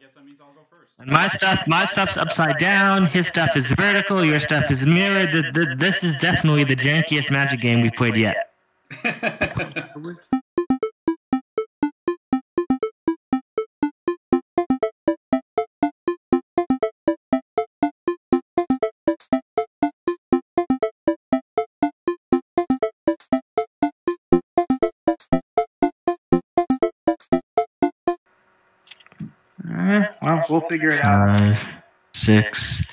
guess that means I'll go first. And my stuff's upside down. His stuff is vertical. Your stuff is mirrored. This is definitely the jankiest Magic game we've played yet. Well, we'll figure it out. 5, 6,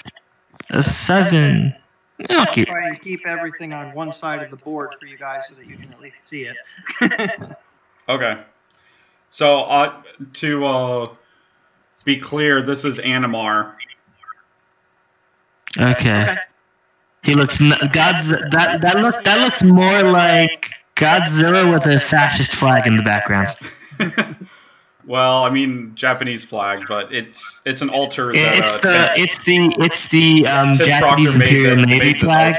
7. I'll try and keep everything on one side of the board for you guys so that you can at least see it. Okay. So, to be clear, this is Animar. Okay. He looks that looks more like Godzilla with a fascist flag in the background. Well, I mean Japanese flag, but it's an altar. It's the Japanese Imperial Navy flag.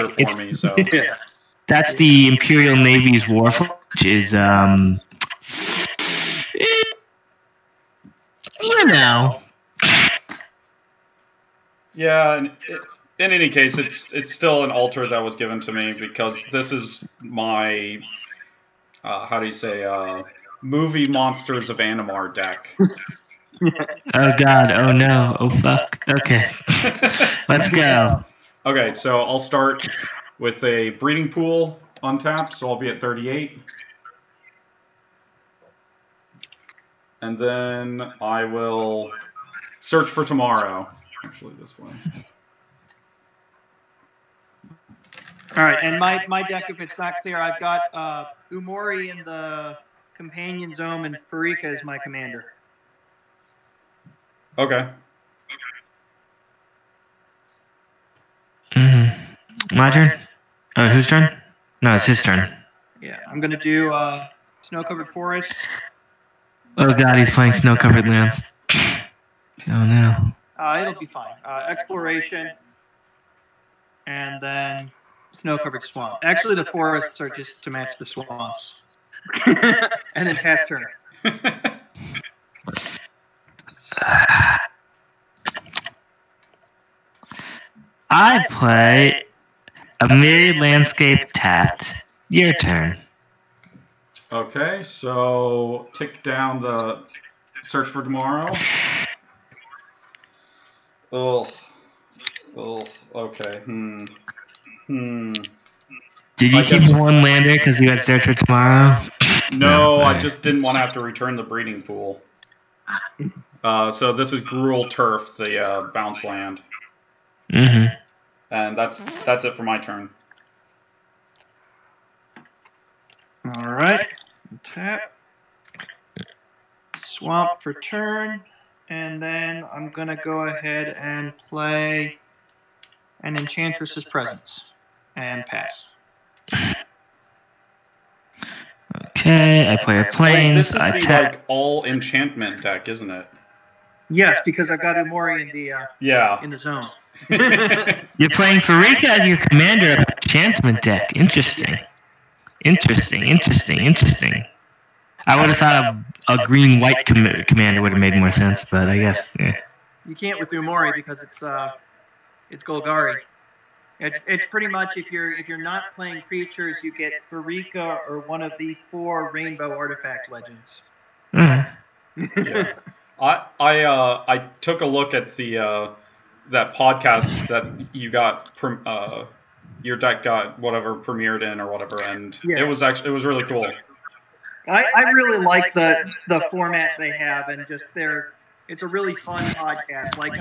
That's the Imperial Navy's war flag, which is you know. Yeah. In any case, it's still an altar that was given to me because this is my how do you say movie Monsters of Animar deck. Oh god, oh no, oh fuck. Okay. Let's go. Okay, so I'll start with a breeding pool untapped, so I'll be at 38. And then I will search for tomorrow. Actually, this way. Alright, and my deck, if it's not clear, I've got Umori in the Companion Zone, and Pharika is my commander. Okay. My turn? Oh, whose turn? No, it's his turn. Yeah, I'm going to do Snow-Covered Forest. Oh god, he's playing Snow-Covered Lands. Oh no. It'll be fine. Exploration, and then Snow-Covered Swamp. Actually, the forests are just to match the swamps. And then pass turn. I play a Myriad Landscape tapped. Your turn. Okay, so tick down the search for tomorrow. Oh, okay. Did you keep one lander because you had search for tomorrow? No, I just didn't want to have to return the breeding pool. So this is Gruel Turf, the bounce land. Mm-hmm. And that's it for my turn. All right. Tap. Swamp for turn. And then I'm going to go ahead and play an Enchantress's Presence. And pass. Okay, I play a Plains. This is I the tap. all-enchantment deck, isn't it? Yes, because I've got Umori in the in the zone. You're playing Pharika as your commander of enchantment deck. Interesting. I would have thought a green-white commander would have made more sense, but I guess. Yeah. You can't with Umori because it's Golgari. It's pretty much if you're not playing creatures, you get Pharika or one of the 4 Rainbow Artifact Legends. Yeah. I took a look at the that podcast that you got your deck got whatever premiered in or whatever, and it was really cool. I really like the format they have, and just it's a really fun podcast. Like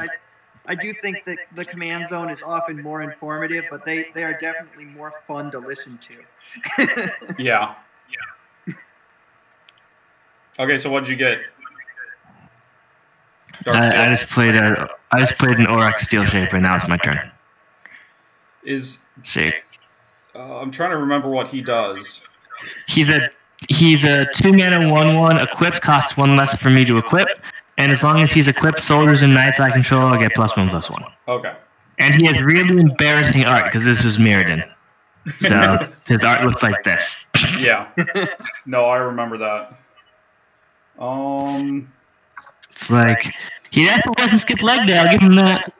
I do think that the Command Zone is often more informative, but they are definitely more fun to listen to. Yeah. Okay, so what did you get? I just played an Aurochs Steel Shaper, and now it's my turn. Shape. I'm trying to remember what he does. He's a 2-mana 1/1. Equipped costs 1 less for me to equip, and as long as he's equipped soldiers and knights I control, I get +1/+1. Okay. And he has really embarrassing art because this was Mirrodin, so his art looks like this. Yeah. No, I remember that. It's like He definitely wasn't skip leg day, I'll give him that.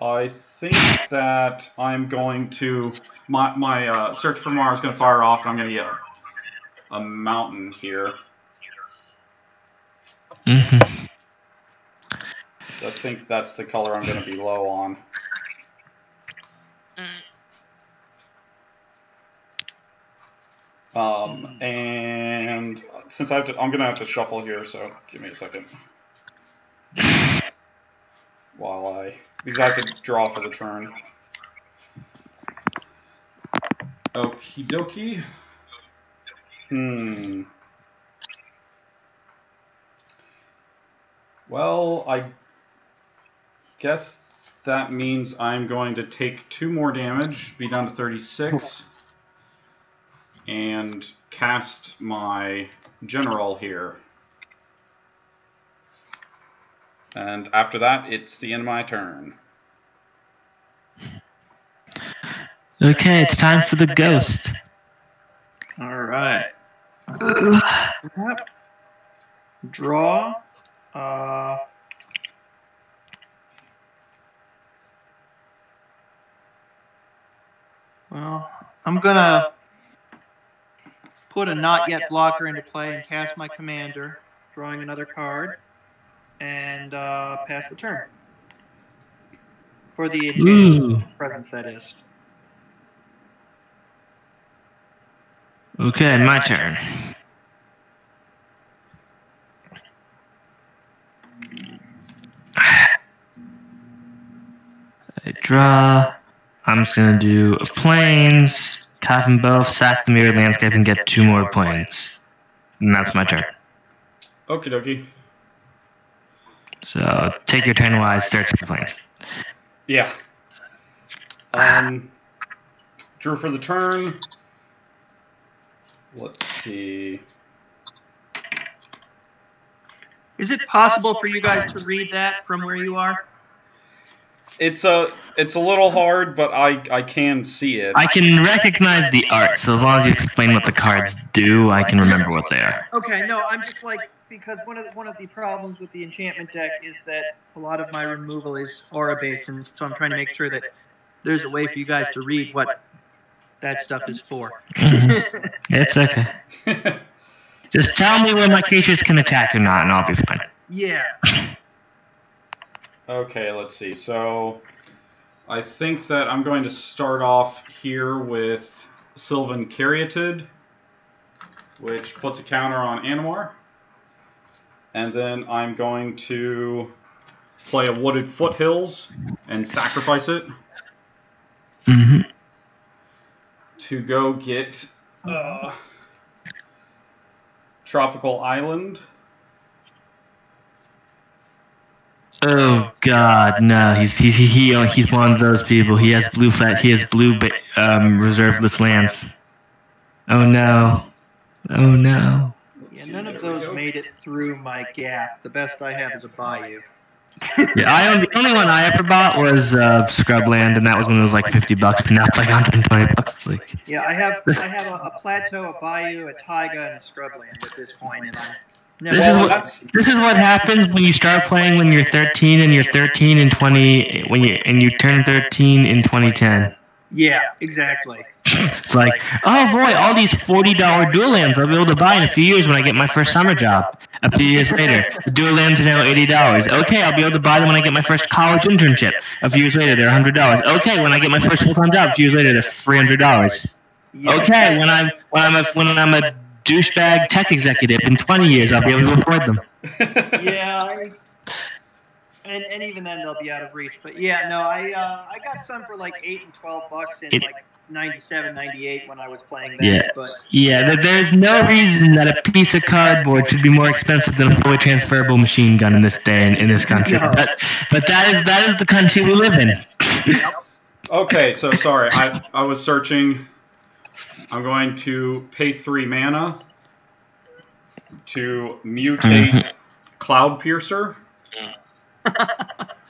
I think that I'm going to... My Search for Mars is going to fire off, and I'm going to get a mountain here. Mm-hmm. So I think that's the color I'm going to be low on. And since I'm going to have to shuffle here, so give me a second. Because I have to draw for the turn. Okie dokie. Well, I guess that means I'm going to take 2 more damage, be down to 36, and cast my general here. And after that, it's the end of my turn. Okay, it's time for the ghost. All right. Draw. Well, I'm gonna put a not yet blocker into play and cast my commander, drawing another card, and pass the turn. For the enchantment presence, that is. Okay, my turn. I draw. I'm just gonna do planes, tap them both, sack the mirrored landscape, and get 2 more planes. And that's my turn. Okie dokie. So take your turn while I search for planes. Yeah. Drew for the turn. Let's see. Is it possible for you guys to read that from where you are? It's a little hard, but I can see it. I can recognize the art, so as long as you explain what the cards do, I can remember what they are. Okay, no, I'm just like, because one of the problems with the enchantment deck is that a lot of my removal is aura-based, and so I'm trying to make sure that there's a way for you guys to read what that stuff is for. It's okay. Just tell me when my creatures can attack or not, and I'll be fine. Yeah. Okay, let's see. So I think that I'm going to start off here with Sylvan Caryatid, which puts a counter on Animar. And then I'm going to play a Wooded Foothills and sacrifice it. To go get Tropical Island. Oh God, no! He's one of those people. He has blue reserveless lands. Oh no! Oh no! Yeah, none of those made it through my gap. The best I have is a Bayou. Yeah, the only one I ever bought was Scrubland, and that was when it was like $50, and now it's like $120. It's like, yeah, I have a Plateau, a Bayou, a Taiga, and a Scrubland at this point, and This is what happens when you start playing when you're 13 and you're 13 in 20 and you turn 13 in 2010. Yeah, exactly. It's like, oh boy, all these $40 dual lands I'll be able to buy in a few years when I get my first summer job. A few years later, the dual lands are now $80. Okay, I'll be able to buy them when I get my first college internship. A few years later, they're $100. Okay, when I get my first full-time job, a few years later, they're $300. Okay, when I'm a douchebag tech executive in 20 years, I'll be able to afford them. Yeah, and even then they'll be out of reach. But yeah, no, I got some for like $8 and $12 in like 97, 98 when I was playing that. Yeah, there's no reason that a piece of cardboard should be more expensive than a fully transferable machine gun in this day in this country. No. But that is the country we live in. Okay, so sorry, I was searching. I'm going to pay 3 mana to mutate Cloud Piercer.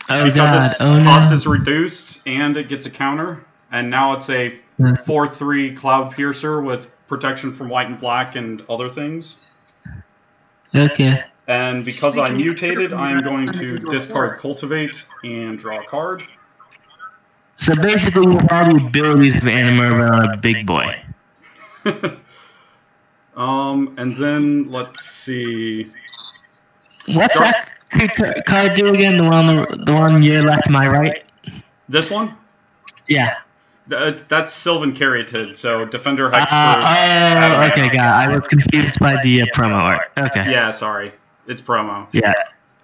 Because its cost is reduced and it gets a counter. And now it's a 4/3 Cloud Piercer with protection from white and black and other things. Okay. And because I mutated, I am going to discard Cultivate and draw a card. So basically, you have all the abilities of Animar, but on a big boy. And then let's see. What's that card do again? The one your left, my right. This one? Yeah. That's Sylvan Caryatid, so Defender Hex. Okay, got it. I was confused by the promo art. Okay. Yeah, sorry. It's promo. Yeah.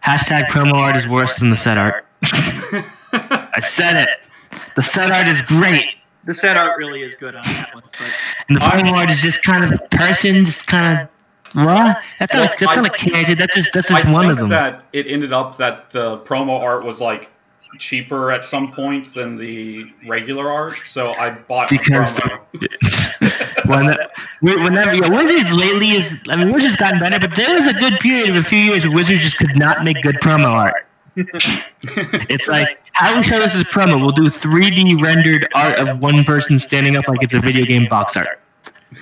Hashtag promo art is worse than the set art. I said it. The set art is great. The set art really is good on that one. But and the promo art is just kind of a person, just kind of. What? That's not a Caryatid. That's just one of them. I think that it ended up that the promo art was like cheaper at some point than the regular art, so I bought the promo. Wizards lately Wizards gotten better, but there was a good period of a few years where Wizards just could not make good promo art. It's like, how we show this as promo? We'll do 3D rendered art of one person standing up like it's a video game box art.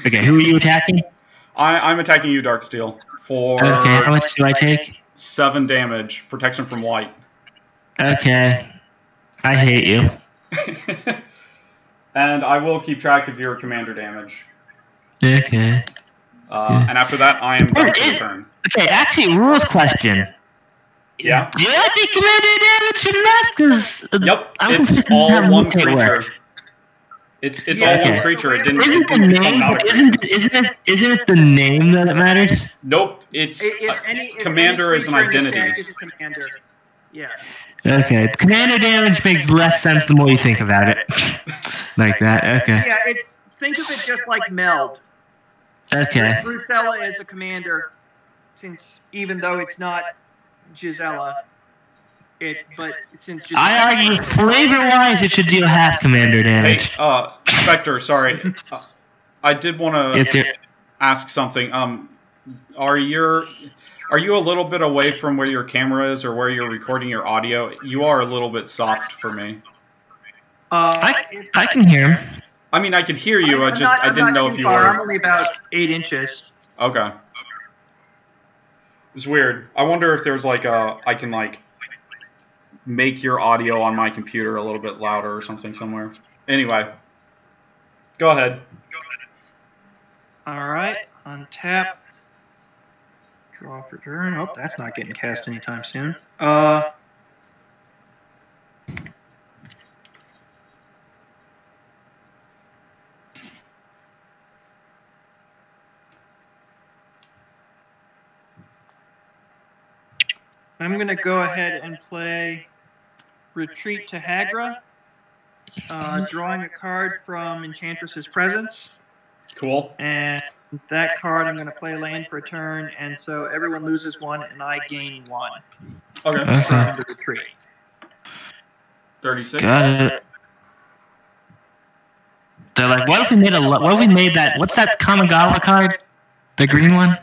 Okay, who are you attacking? I'm attacking you, Darksteel. For okay, how much do I take? 7 damage, protection from white. Okay. I hate you. And I will keep track of your commander damage. Okay. And after that, I am done for the turn. Okay, actually, rules question. Yeah? Do I take commander damage enough? Because yep, it's all one creature. It's all one creature. It didn't. Isn't the name? Isn't it the name that matters? Nope. It's commander is an identity. Yeah. Okay. Commander damage makes less sense the more you think about it. Like that. Okay. Yeah. Think of it just like Meld. Okay. Brucella is a commander, since even though it's not Gisela. But since I argue flavor-wise, it should deal half commander damage. Hey, Spectre, sorry. I did want to ask something. Are you a little bit away from where your camera is or where you're recording your audio? You are a little bit soft for me. I can hear him. I mean, I could hear you. I didn't know if you were. I'm only about 8 inches. Okay. It's weird. I wonder if there's like I can like make your audio on my computer a little bit louder or something somewhere. Anyway, go ahead. All right, untap. Draw for turn. Oh, that's not getting cast anytime soon. I'm going to go ahead and play Retreat to Hagra, drawing a card from Enchantress's Presence. Cool. And that card I'm going to play land for a turn, and so everyone loses 1 and I gain 1. Okay. From the retreat. 36. Got it. They're like, what if we made that? What's that Kamigawa card? The green one.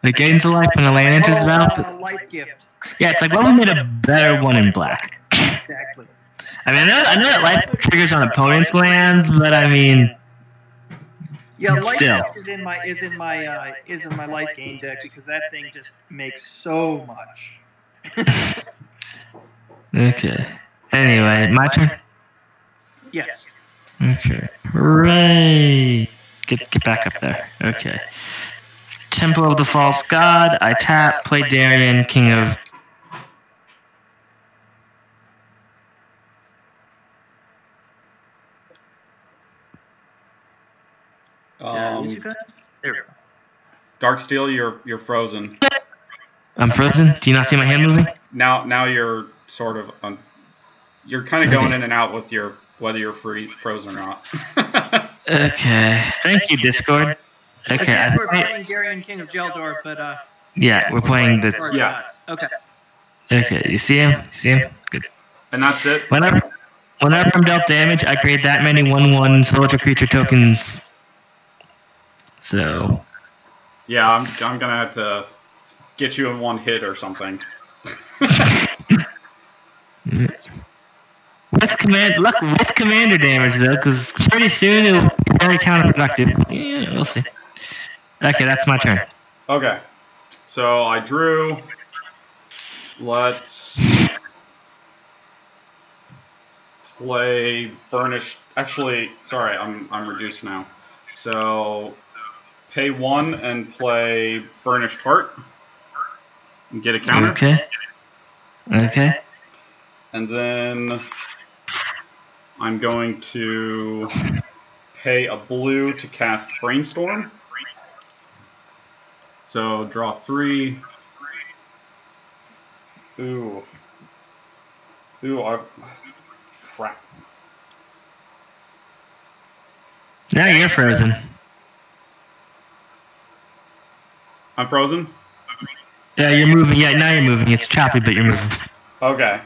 That gains a life when the land enters the battle. Life gift. Yeah, it's like, what if we made a better one in black? Exactly. I mean, I know that life triggers on opponents' lands, but I mean, yeah, life still. gift is in my life gain deck because that thing just makes so much. Okay. Anyway, my turn. Yes. Okay. Right. Get back up there. Okay. Temple of the False God. I tap. Play Darien, King of. There we go. Darksteel, you're frozen. I'm frozen. Do you not see my hand moving? Now you're sort of you're kind of going in and out with your whether you're frozen or not. Okay. Thank you, Discord. Okay. We're playing Darien, King of Geldor, but yeah, we're playing the. Yeah. Okay. Okay. You see him? Good. And that's it. Whenever I'm dealt damage, I create that many 1/1 soldier creature tokens. So. Yeah, I'm gonna have to get you in one hit or something. With commander damage though, because pretty soon it'll be very counterproductive. Yeah, we'll see. Okay, that's my turn. Okay, So I drew. Let's play Burnished. Actually, sorry, I'm reduced now. So pay 1 and play Burnished Heart. And get a counter. Okay. Okay. And then I'm going to pay a blue to cast Brainstorm. So draw 3. Ooh. Crap. Now you're frozen. I'm frozen? Yeah, you're moving. Yeah, now you're moving. It's choppy, but you're moving. Okay.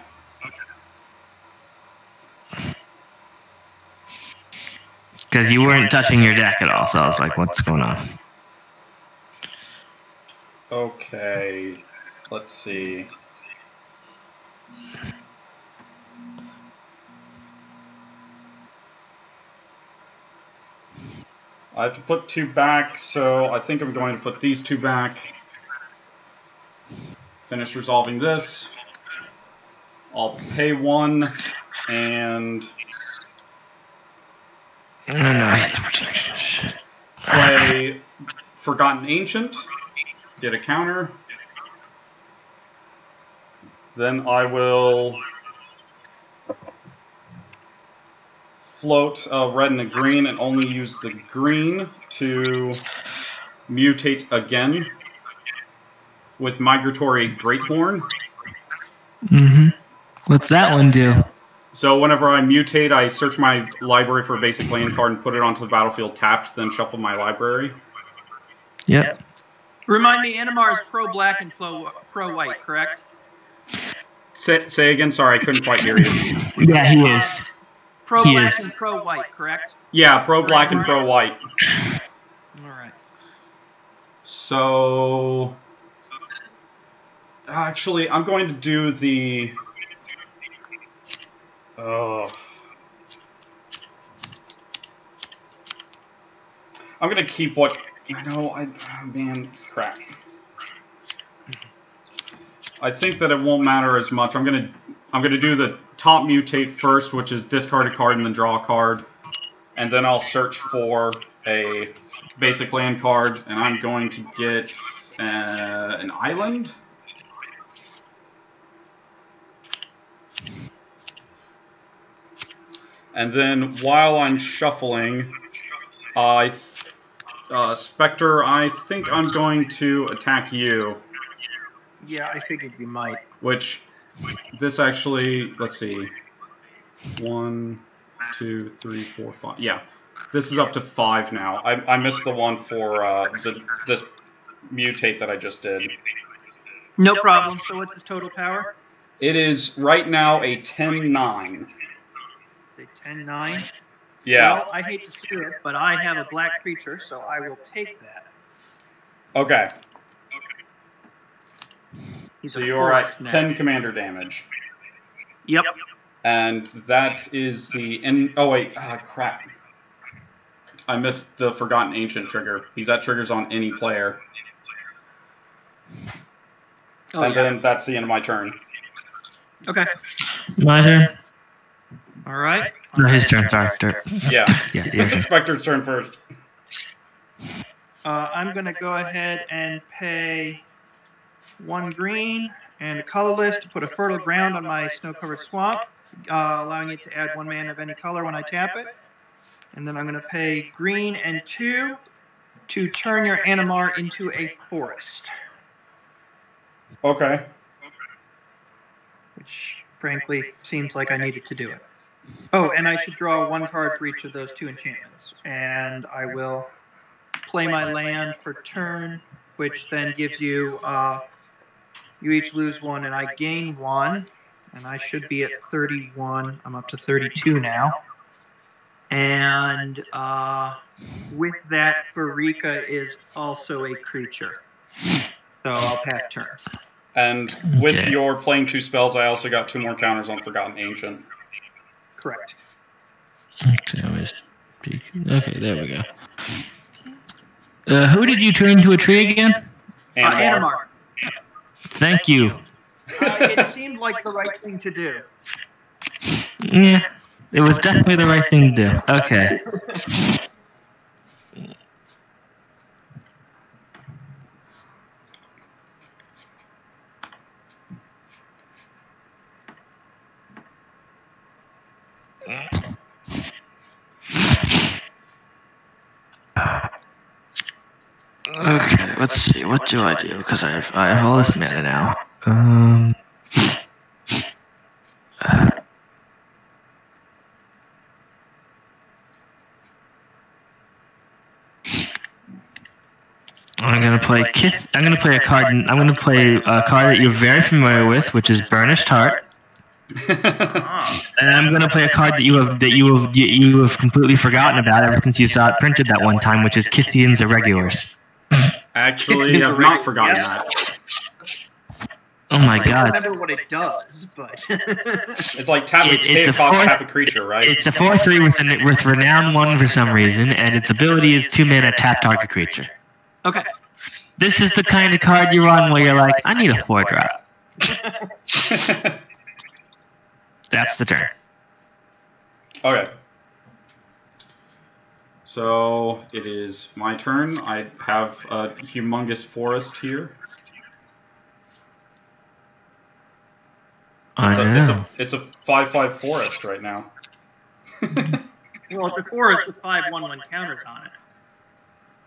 Because you weren't touching your deck at all, so I was like, what's going on? Okay. Let's see. I have to put 2 back, so I think I'm going to put these 2 back. Finish resolving this. I'll pay 1 and play Forgotten Ancient. Get a counter. Then I will float a red and a green and only use the green to mutate again with Migratory Greathorn. Mm-hmm. What's that one do? So whenever I mutate, I search my library for a basic land card and put it onto the battlefield tapped, then shuffle my library. Yep. Remind me, Animar is pro-black and pro-white, correct? Say again, sorry, I couldn't quite hear you. Yeah, he is. Pro-black and pro-white, correct? Yeah, pro-black and pro-white. Alright. So... Actually, I'm going to do the... I'm going to keep what... man, crap. I think that it won't matter as much. I'm gonna do the top mutate first, which is discard a card and then draw a card, and then I'll search for a basic land card, and I'm going to get an island. And then while I'm shuffling, Spectre, I think I'm going to attack you. Yeah, I figured you might. Which, this actually, let's see. 1, 2, 3, 4, 5. Yeah, this is up to 5 now. I missed the one for this mutate that I just did. No problem. So what's his total power? It is right now a 10-9. A 10-9? Yeah. Well, I hate to see it, but I have a black creature, so I will take that. Okay. He's so you're at 10 commander damage. Yep. And that is the... oh, wait. Crap. I missed the Forgotten Ancient trigger. That triggers on any player. And then that's the end of my turn. Okay. My turn? All right. No, his turn, sorry. Yeah. Yeah. Spectre's turn first. I'm going to go ahead and pay 1 green and a colorless to put a fertile ground on my snow-covered swamp, allowing it to add 1 mana of any color when I tap it. And then I'm going to pay green and 2 to turn your Animar into a forest. Okay. Which, frankly, seems like I needed to do it. Oh, and I should draw 1 card for each of those 2 enchantments. And I will play my land for turn, which then gives you, you each lose 1 and I gain 1. And I should be at 31. I'm up to 32 now. And with that, Pharika is also a creature. So I'll pass turn. And with your playing 2 spells, I also got 2 more counters on Forgotten Ancient. Correct. Okay, there we go. Who did you turn into a tree again? Animar. Thank you. It seemed like the right thing to do. Yeah, it was definitely the right thing to do. Okay. Okay, let's see. What do I do? Because I have all this mana now. I'm gonna play Kith. I'm gonna play a card. I'm gonna play a card that you're very familiar with, which is Burnished Heart. And I'm gonna play a card that you have completely forgotten about ever since you saw it printed that one time, which is Kithian's Irregulars. Actually, I've not forgotten that. Oh my god! I don't remember what it does, but it's like tap a creature, right? It's a 4/3 with Renown 1 for some reason, and its ability is 2 mana, tap target creature. Okay. This is the kind of card you run where you're like, I need a 4-drop. That's the turn. Okay. So it is my turn. I have a humongous forest here. It's a 5/5 forest right now. Well, it's a forest with 5/1/1 counters on it.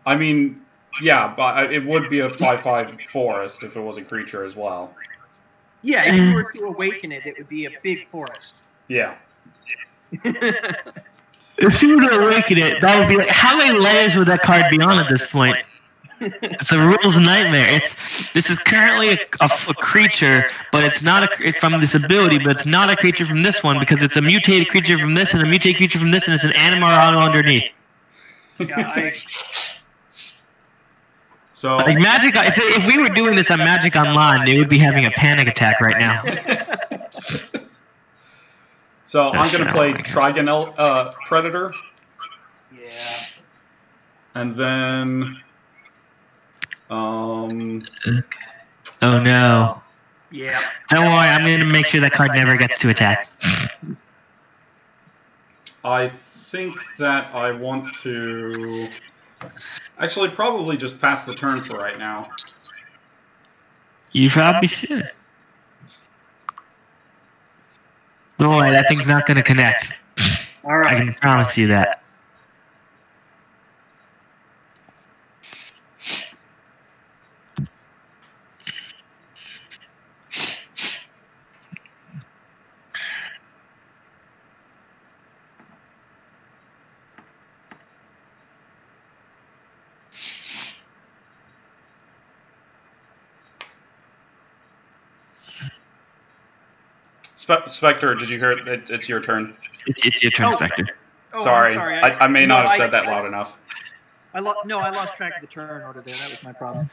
I mean, yeah, but it would be a 5/5 forest if it was a creature as well. Yeah, if you were to awaken it, it would be a big forest. Yeah. If you were to awaken it, that would be like, how many layers would that card be on at this point? It's a rules nightmare. This is currently a creature, but it's not it's from this ability, but it's not a creature from this one because it's a mutated creature from this and a mutated creature from this, and it's an Animar auto underneath. Yeah, So like Magic, if we were doing this on Magic Online, they would be having a panic attack right now. So I'm going to play Trigon Predator. Yeah. And then... Oh no. Yeah. Don't worry, I'm going to make sure that card never gets to attack. I think that I want to... Actually, probably just pass the turn for right now. You probably should. Don't worry, that thing's not going to connect. All right. I can promise you that. Spectre, did you hear it? It's your turn. It's your turn, Spectre. Oh, sorry. I may not have said that I loud enough. I lost track of the turn order there. That was my problem.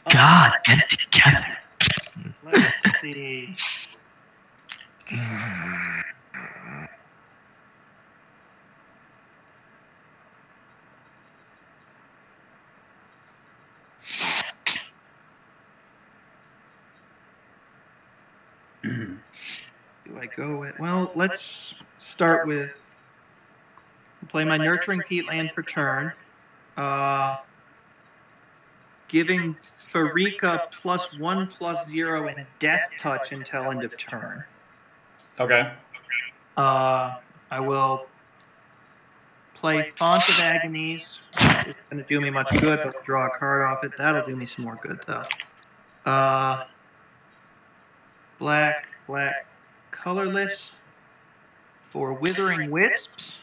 God, get it together. Let's see. Do I go with... Well, let's start with... Play my Nurturing Peatland for turn. Giving Pharika +1/+0 and Death Touch until end of turn. Okay. I will play Font of Agonies. It's going to do me much good, but draw a card off it. That'll do me some more good, though. Black, colorless for Withering Wisps.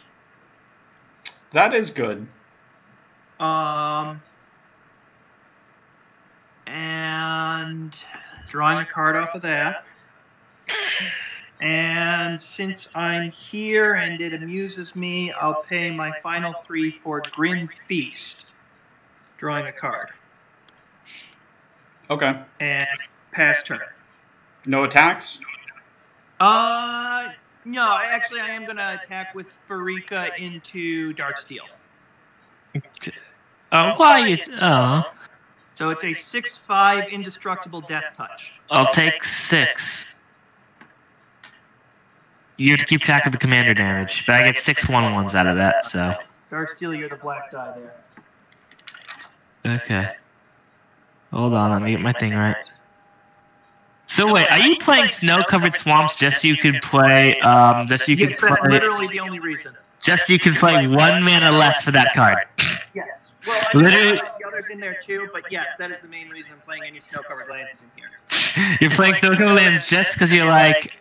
That is good. And drawing a card off of that. And since I'm here and it amuses me, I'll pay my final 3 for Grim Feast. Drawing a card. Okay. And pass turn. No attacks? No, actually I am going to attack with Pharika into Darksteel. Why? So it's a 6/5 indestructible death touch. I'll take 6. You have to keep track of the commander damage, but I get 6 1/1s out of that, so. Darksteel, you're the black die there. Okay. Hold on, let me get my thing right. So wait, are you playing snow-covered swamps just so you could play, That's literally the only reason. Just so you can play 1 mana less for that card? Yes. Well, I mean, Literally. the others in there too, but yes, that is the main reason I'm playing any snow-covered lands in here. You're playing snow-covered lands just because you're like,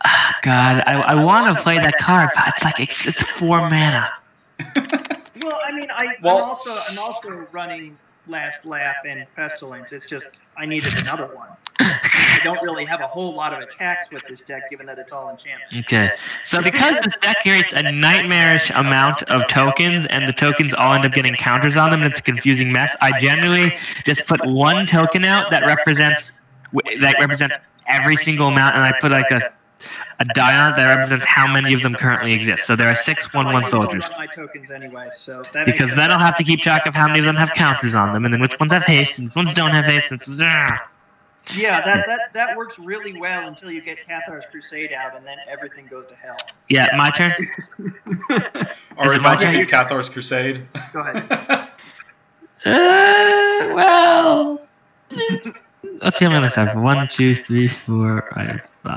oh, God, I want to play that card, but it's like, it's 4 mana. Well, I mean, I'm also running Last Laugh and Pestilence. It's just I needed another one. I don't really have a whole lot of attacks with this deck, given that it's all enchantment. Okay, so because this deck creates a nightmarish amount of tokens, and the tokens all end up getting counters on them, and it's a confusing mess, I generally just put 1 token out that represents every single amount, and I put like a die on it that represents how many of them currently exist. So there are 6 1/1 soldiers. My tokens anyway, so because then I'll have to keep track of how many of them have counters on them, and then which ones have haste, and which ones don't have haste. Yeah, that works really well until you get Cathar's Crusade out, and then everything goes to hell. Yeah, my turn. All right, my turn. Cathar's Crusade. Go ahead. Well, let's see how many I have. 1, 2, 3, 4. I have 5.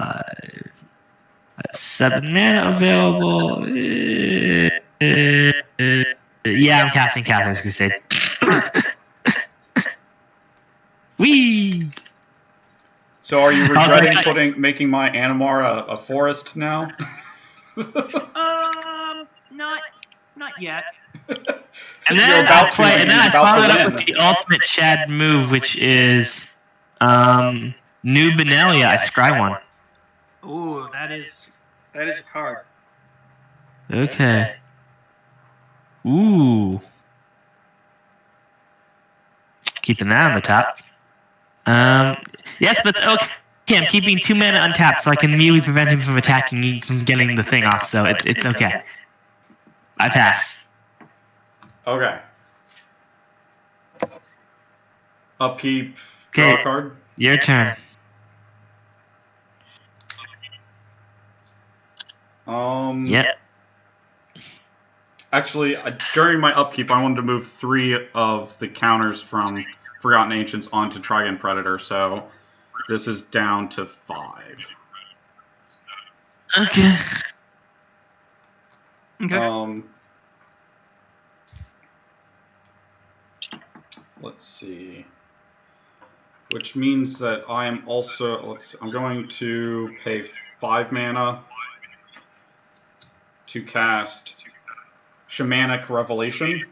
I have 7 mana available. Yeah, I'm casting Cathar's Crusade. Whee! So are you regretting making my Animar a forest now? Not yet. And then I follow it up with the ultimate Chad move, which is New Benelia. I scry 1. Ooh, that is a card. Okay. Ooh. Keeping that on the top. Yes, but it's okay. I'm keeping 2 mana untapped, so I can immediately prevent him from attacking me from getting the thing off. So it's okay. I pass. Okay. Upkeep. Draw a card. Your turn. Yep. Actually, during my upkeep, I wanted to move 3 of the counters from Forgotten Ancients onto Trigon Predator, so this is down to 5. Okay. Let's see. Which means that I am also I'm going to pay 5 mana to cast Shamanic Revelation.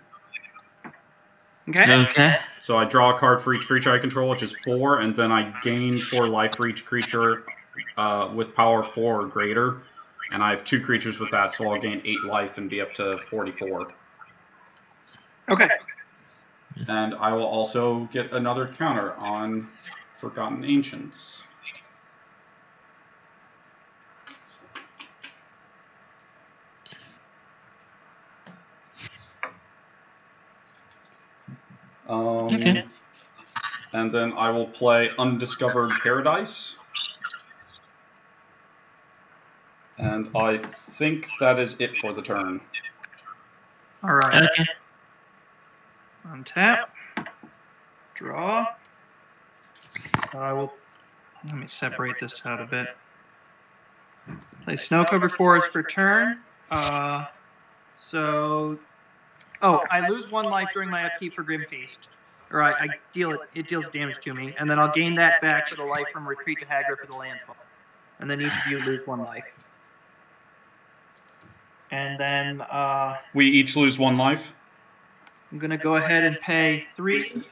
Okay. So I draw a card for each creature I control, which is 4, and then I gain 4 life for each creature with power 4 or greater. And I have 2 creatures with that, so I'll gain 8 life and be up to 44. Okay. And I will also get another counter on Forgotten Ancients. Okay. And then I will play Undiscovered Paradise. And I think that is it for the turn. All right. Okay. Untap. Draw. Let me separate this out a bit. Play Snow-Covered Forest for turn. I lose 1 life during my upkeep for Grim Feast. Or it deals damage to me, and then I'll gain that back for the life from Retreat to Hagra for the landfall. And then each of you lose 1 life. And then we each lose 1 life? I'm gonna go ahead and pay 3.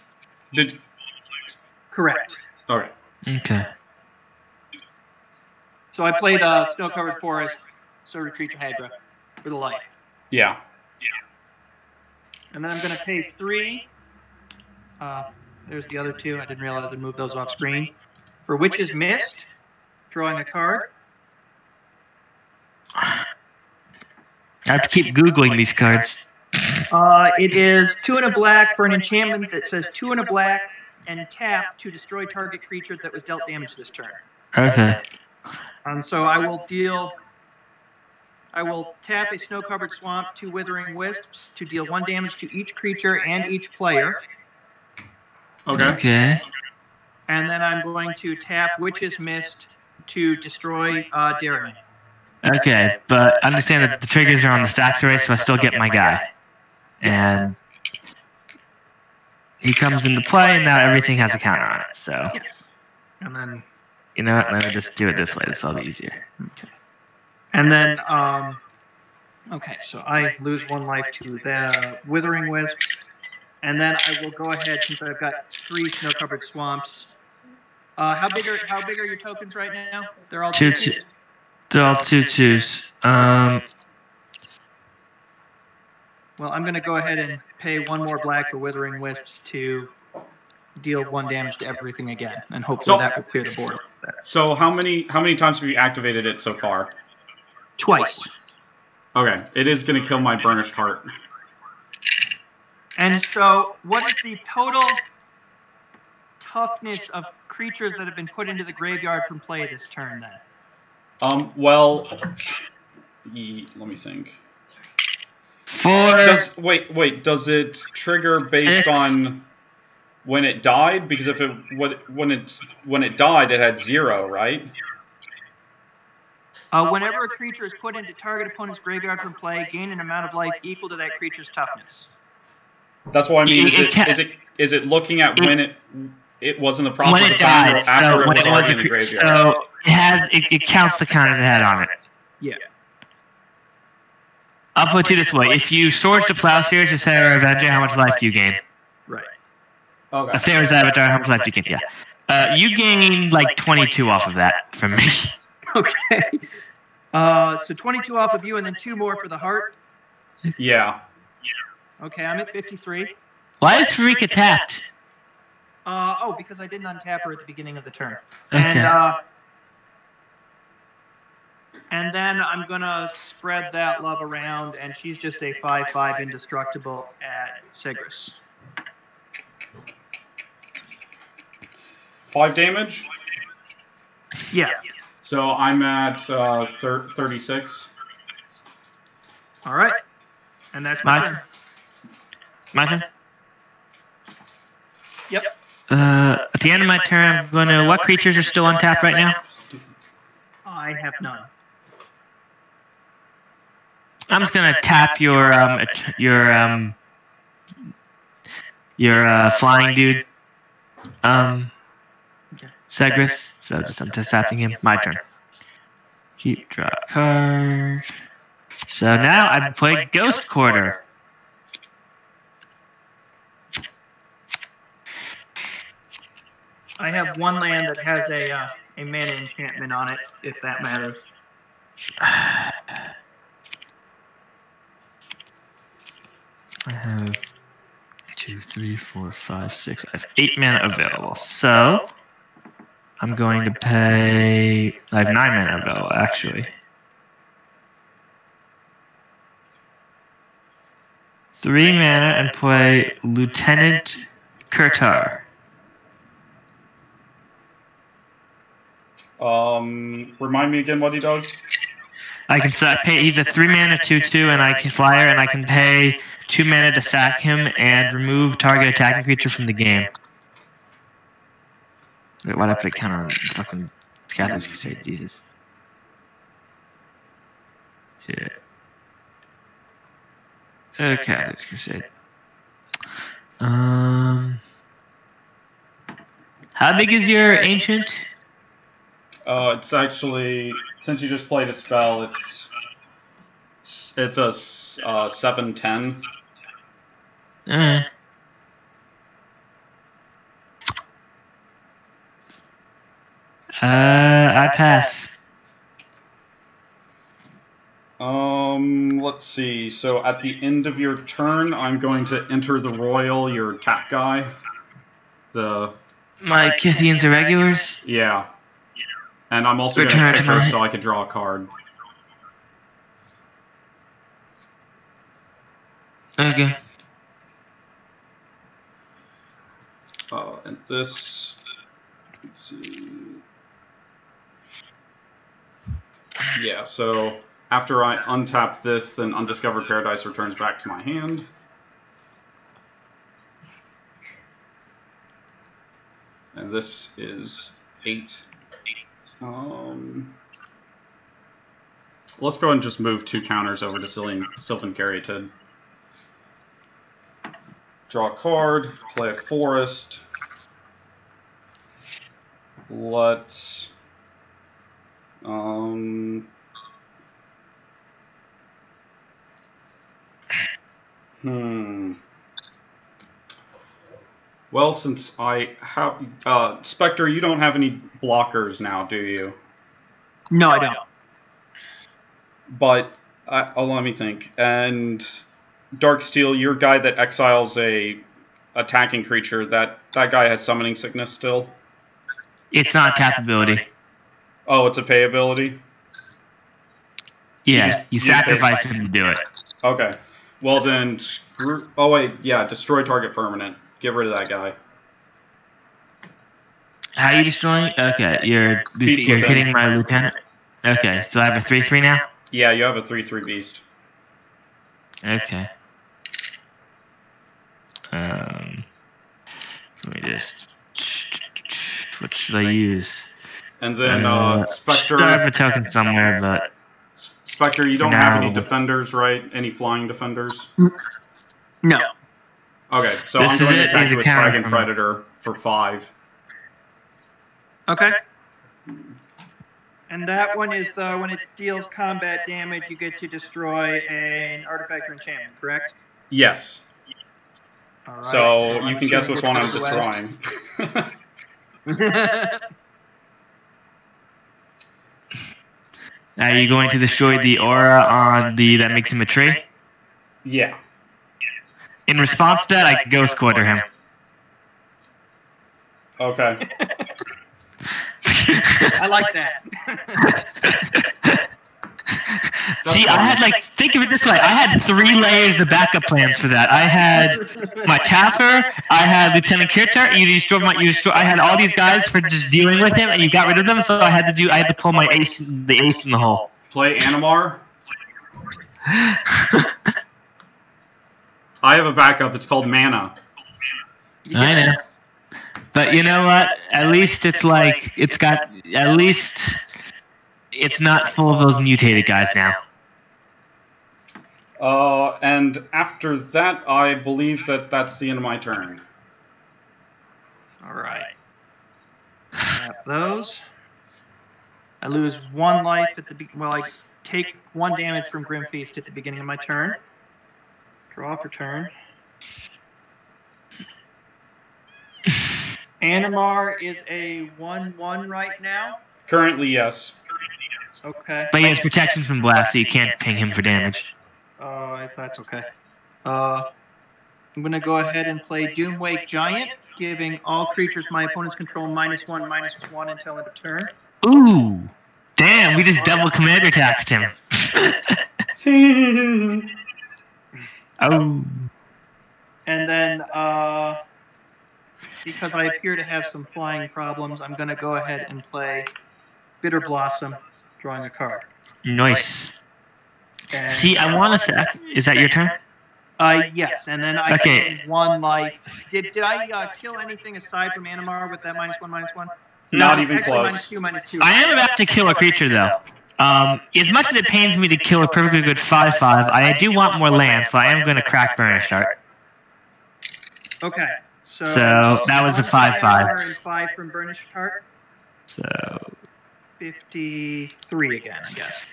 Correct. Okay. Okay. So I played Snow-Covered Forest, so Retreat to Hagra for the life. Yeah. And then I'm going to pay 3. There's the other 2. I didn't realize I'd move those off screen. For Witch's Mist, drawing a card. I have to keep Googling these cards. It is 2 and a black for an enchantment that says 2 and a black, and tap to destroy target creature that was dealt damage this turn. Okay. And so I will tap a snow-covered swamp, 2 withering wisps to deal 1 damage to each creature and each player. Okay. And then I'm going to tap Witch's Mist to destroy Darien. Okay, but understand that the triggers are on the stacks array, so I still get my guy. And he comes into play, and now everything has a counter on it. So, Yes. And then, you know what? Let me just do it this way. This will be easier. okay. And then, okay, so I lose 1 life to the Withering Wisp. And then I will go ahead, since I've got 3 snow-covered swamps. How big are your tokens right now? They're all 2/2. They're all 2/2s. Well, I'm going to go ahead and pay 1 more black for Withering Wisps to deal 1 damage to everything again, and hopefully that will clear the board. So how many times have you activated it so far? Twice. Okay, it is going to kill my Burnished Heart. And so, what is the total toughness of creatures that have been put into the graveyard from play this turn, then? Well, let me think. 4. Wait, does it trigger based 6. on when it died? Because if when it died, it had 0, right? Whenever a creature is put into target opponent's graveyard from play, gain an amount of life equal to that creature's toughness. That's what I mean. Is it looking at when it was in the process when it of dying, died? after So it when was it was already in the graveyard? So it counts the counters it had on it. Yeah. I'll put it this way: if you Swords to Plowshares or Sarah Avenger, how much life do you gain? Right. Okay. A Sarah's Avatar, how much life do you gain? Yeah. You gain like 22 off of that from me. Okay. So 22 off of you, and then 2 more for the heart. Yeah. Okay, I'm at 53. Why is Pharika tapped? Because I didn't untap her at the beginning of the turn. Okay. And then I'm gonna spread that love around, and she's just a 5/5 indestructible at Segris. 5 damage. Yeah. So I'm at 36. All right. And that's my turn. My turn? Yep. At the end of my turn, I'm gonna. What creatures are still untapped right now? I have none. I'm just gonna tap your flying dude, Segris. So I'm just tapping him. My turn. Keep draw card. So now I play Ghost Quarter. I have 1 land that has a mana enchantment on it, if that matters. I have 2, 3, 4, 5, 6. I have 8 mana available. So I'm going to pay. I have 9 mana available, actually. 3 mana and play Lieutenant Kurtar. Remind me again what he does. I can pay. He's a 3 mana 2/2, and I can flyer, and I can pay 2 mana to sack him and remove target attacking creature from the game. Wait, why'd I put a counter on fucking Catholic Crusade? Jesus. Yeah. Okay, Crusade. How big is your ancient? It's actually, since you just played a spell, it's a 7/10. I pass. Let's see. So at the end of your turn, I'm going to enter the Royal, your tap guy. My Kythians Irregulars? Yeah. And I'm also going to pick her so I could draw a card. Okay. And And this, let's see. Yeah, so after I untap this, then Undiscovered Paradise returns back to my hand. And this is 8. Let's go ahead and just move 2 counters over to Sylvan Caryatid. Draw a card, play a forest. Let's Well, since I have Spectre, you don't have any blockers now, do you? No, I don't. But let me think. And Darksteel, your guy that exiles a attacking creature, that guy has summoning sickness still? It's not a tap ability. Oh, it's a pay ability? Yeah, you sacrifice him to do it. Okay. Well then, oh wait, yeah, destroy target permanent. Get rid of that guy. How are you destroying? Okay, you're hitting my lieutenant. Okay, so I have a 3/3 now? Yeah, you have a 3/3 beast. Okay. Let me just... What should I use? And then Spectre... I have a token somewhere, but... Spectre, you don't have any defenders, right? Any flying defenders? No. Okay, so I'm going to attack you with Dragon Predator for 5. Okay. And that one is when it deals combat damage, you get to destroy an artifact or enchantment, correct? Yes. All right. So you can guess which one I'm destroying. Are you going to destroy the aura on that makes him a tree? Yeah. In response to that, I Ghost Quarter him. Okay. I like that. See, I had think of it this way. I had 3 layers of backup plans for that. I had my Taffer, I had Lieutenant Kirtar, I had all these guys for just dealing with him, and you got rid of them, so I had to pull my ace in the hole. Play Animar. I have a backup, it's called Mana. Yeah. I know. But you know what? At least it's it's not full of those mutated guys now. And after that, I believe that's the end of my turn. All right. Tap those. I lose 1 life at the I take 1 damage from Grim Feast at the beginning of my turn. Draw for turn. Animar is a 1/1 right now. Currently, yes. Okay. But he has protection from blast, so you can't ping him for damage. That's okay. I'm going to go ahead and play Doomwake Giant, giving all creatures my opponent's control -1/-1 until end of turn. Ooh! Damn, we just double commander taxed him. Oh. And then, because I appear to have some flying problems, I'm going to go ahead and play Bitter Blossom, drawing a card. Nice. And see, I want to say... Is that your turn? Yes, and then I get 1 life. Did I kill anything aside from Animar with that -1/-1? Not even close. -2/-2. I am about to kill a creature, though. As much as it pains me to kill a perfectly good 5/5, I do want more land, so I am going to crack Burnish Heart. Okay. So that was a 5/5. And 5 from Burnish Heart. So 53 again, I guess.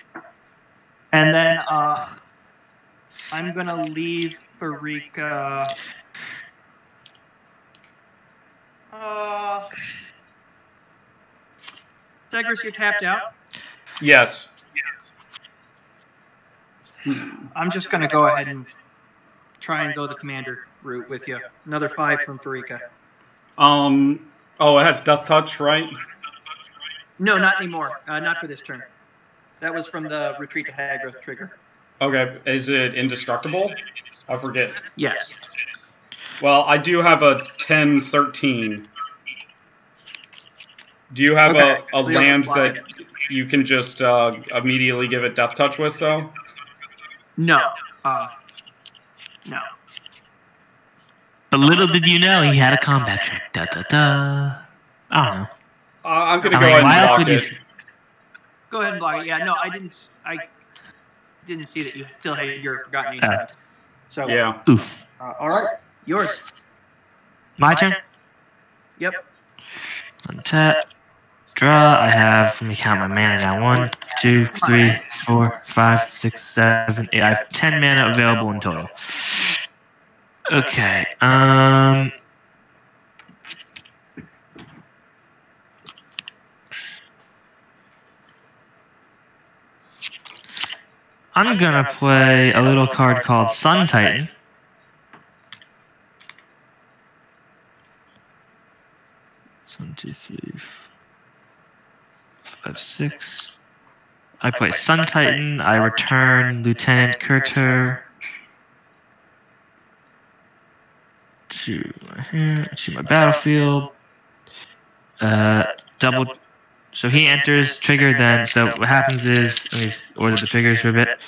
And then I'm going to leave Pharika. Segris, you're tapped out? Yes. I'm just going to go ahead and try and go the commander route with you. Another 5 from Pharika. Oh, it has Death Touch, right? No, not anymore. Not for this turn. That was from the Retreat to Hagroth trigger. Okay, is it indestructible? I forget. Yes. Well, I do have a 10/13 Do you have Okay. a So you have land fly. that you can just immediately give it Death Touch with, though? No. No. But little did you know, he had a combat trick. Da da da. I don't know. I'm going to I go mean, ahead why and else block would it. you? Go ahead and block it. Yeah, no, I didn't see that you still had your Forgotten Ancient. So Yeah. Oof. all right, yours. My turn. Yep. Untap. Draw. I have. Let me count my mana now. 1, 2, 3, 4, 5, 6, 7, 8. I have 10 mana available in total. Okay. I'm gonna play a little card called Sun Titan. One, 2, 3, 5, 6. I play Sun Titan. I return Lieutenant Kurter to my battlefield. Double. So he enters, trigger then. So what happens is, let me order the triggers for a bit.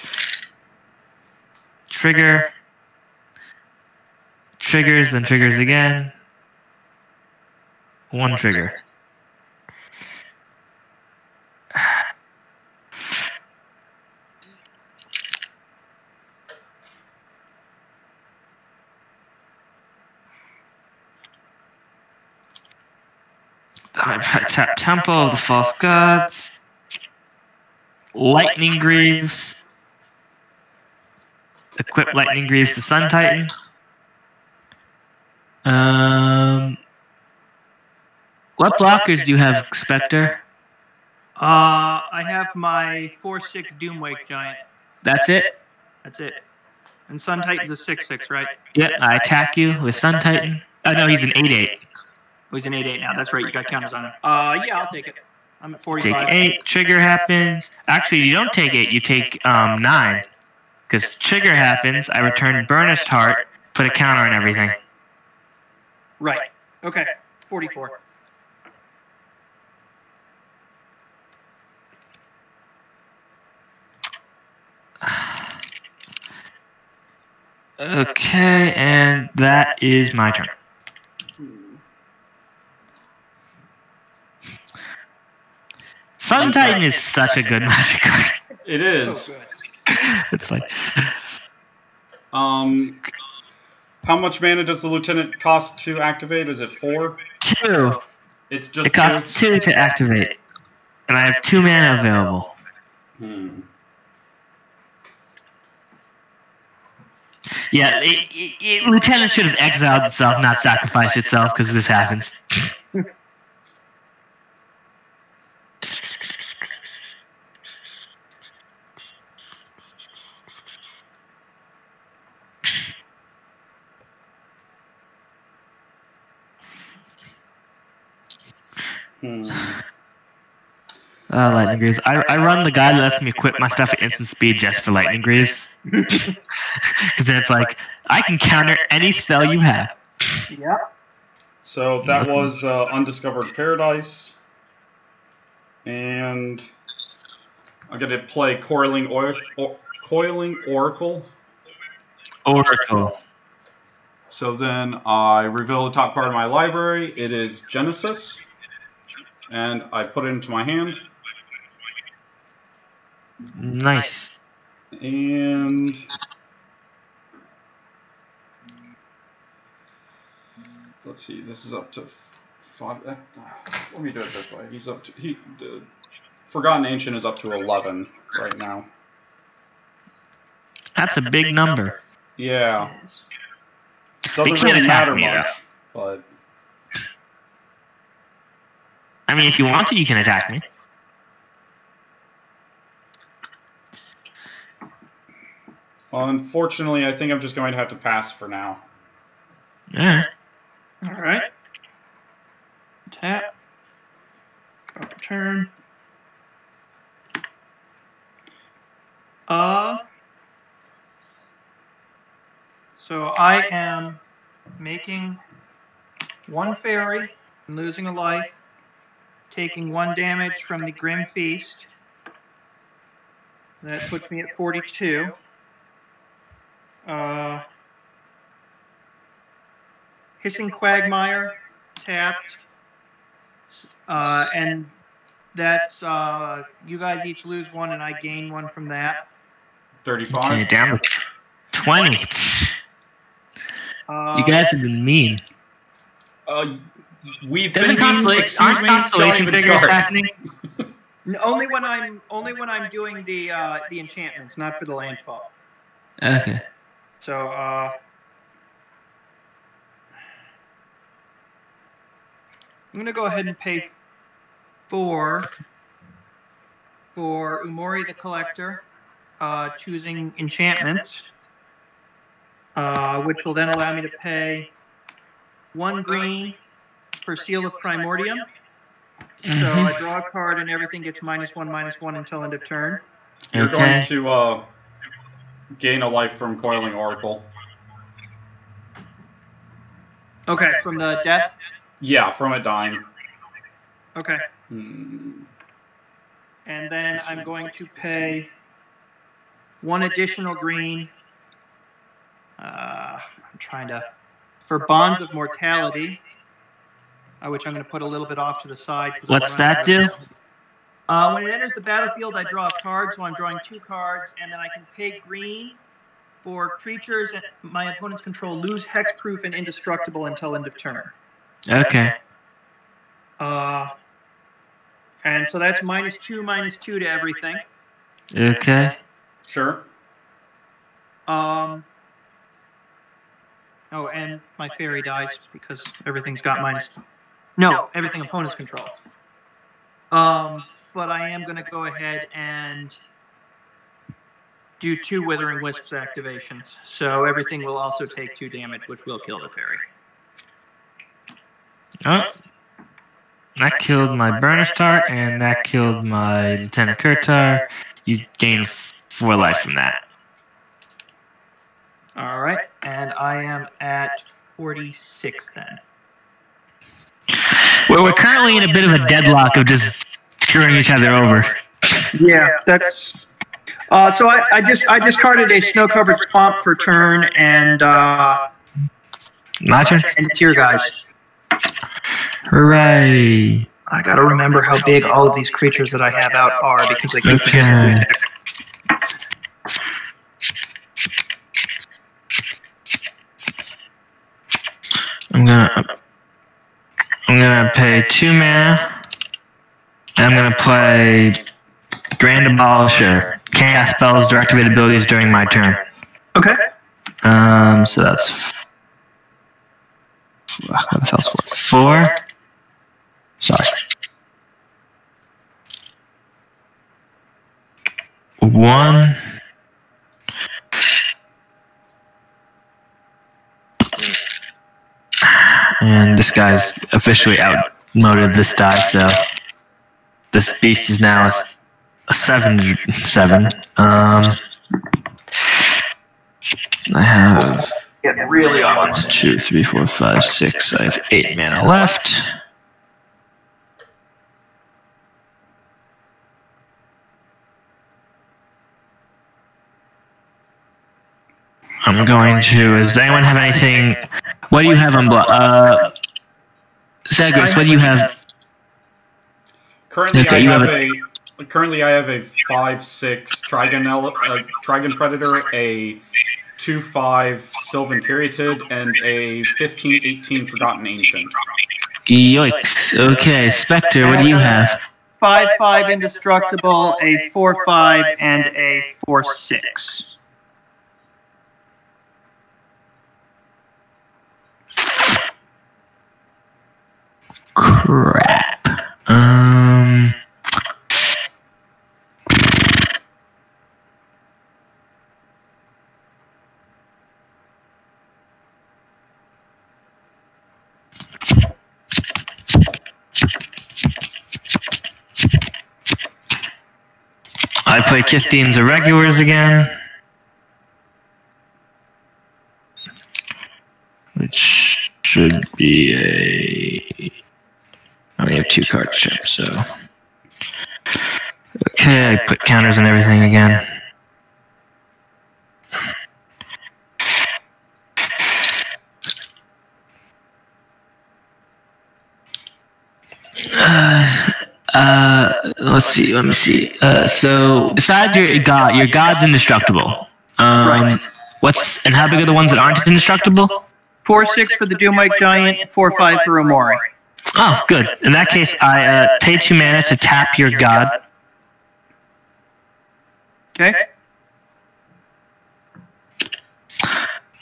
Trigger. Triggers, then triggers again. One trigger. I tap Temple of the False Gods. Lightning Greaves. Equip Lightning Greaves to Sun Titan. What blockers do you have, Spectre? I have my 4/6 Doomwake Giant. That's it? That's it. And Sun Titan's a 6/6, right? Yeah, I attack you with Sun Titan. Oh, no, he's an 8/8. Oh, he's an 8/8 now. That's right. You got counters on him. Yeah, I'll take it. I'm at 45. Take 8. Trigger happens. Actually, you don't take 8. You take 9. Because trigger happens, I return Burnished Heart, put a counter on everything. Right. Okay. 44. Okay, and that is my turn. Sun Titan is such a good magic card. It is. It's like... How much mana does the Lieutenant cost to activate? Is it 4? 2. It's just It costs 2 to activate. And I have 2 mana available. Yeah, Lieutenant should have exiled itself, not sacrificed itself, because this happens. Lightning Greaves. I run the guy that lets me equip my stuff at instant speed just for Lightning Greaves. Because then it's like, I can counter any spell you have. Yep. So that was Undiscovered Paradise. And I'm going to play Coiling Oracle. Oracle. So then I reveal the top card of my library. It is Genesis. And I put it into my hand. Nice. And let's see, this is up to 5. Let me do it this way. He's up to Forgotten Ancient is up to 11 right now. That's a big number. Yeah. They Doesn't can't really attack matter me, much, but I mean, if you want to, you can attack me. unfortunately, I think I'm just going to have to pass for now. Yeah. All right. Tap. Turn. So I am making 1 fairy and losing a life taking 1 damage from the Grim Feast. That puts me at 42. Hissing Quagmire, tapped. And that's, you guys each lose 1 and I gain 1 from that. 35. Okay, down to 20. You guys have been mean. We've Doesn't been aren't constellation figures happening? Only when I'm doing the enchantments, not for the landfall. Okay. So I'm gonna go ahead and pay 4 for Umori the Collector, choosing enchantments, which will then allow me to pay 1 green for Seal of Primordium. So I draw a card and everything gets -1/-1 until end of turn. You're going to gain a life from Coiling Oracle. Okay, from the death? Yeah, from it dying. Okay. And then I'm going to pay 1 additional green. I'm trying to... For Bonds of Mortality, which I'm going to put a little bit off to the side. What's that do? When it enters the battlefield, I draw a card, so I'm drawing 2 cards, and then I can pay green for creatures that my opponents control lose hexproof and indestructible until end of turn. Okay. And so that's -2/-2 to everything. Okay. Sure. Oh, and my fairy dies because everything's got minus... No, everything opponents control. But I am going to go ahead and do 2 Withering Wisps activations. So everything will also take 2 damage, which will kill the fairy. Oh. That killed my Burner Star, and that killed my Lieutenant Kurtar. You gain 4 life from that. All right, and I am at 46 then. Well, we're currently in a bit of a deadlock of just screwing each other over. Yeah, that's... so I discarded a snow-covered swamp for turn, and... My turn? And it's your guys. Hooray. I gotta remember how big all of these creatures that I have out are, because they keep... Okay. I'm gonna pay 2 mana, and I'm gonna play Grand Abolisher. Cast spells, deactivate abilities during my turn. Okay. So that's 4. Sorry. 1. And this guy's officially outmoded this die, so this beast is now a 7/7. I have Getting really on. 2, 3, 4, 5, 6. I have 8 mana left. I'm going to... Does anyone have anything... What do you have on Zagreus, what do you have? Currently, Okay, I have a 5/6 Trigon Predator, a 2/5 Sylvan Caryatid, and a 15/18 Forgotten Ancient. Yoicks. Okay, Spectre, what do you have? 5/5 Indestructible, a 4/5, and a 4/6. Crap. I play Kithdean's Irregulars again, which should be a... I only have 2-card chip, so... Okay, I put counters on everything again. Let's see. Let me see. So besides your god's indestructible. Right. And how big are the ones that aren't indestructible? 4/6 for the Doomite Giant, 4/5 for Umori. Oh, good. In that case, I pay 2 mana to tap your god. Okay.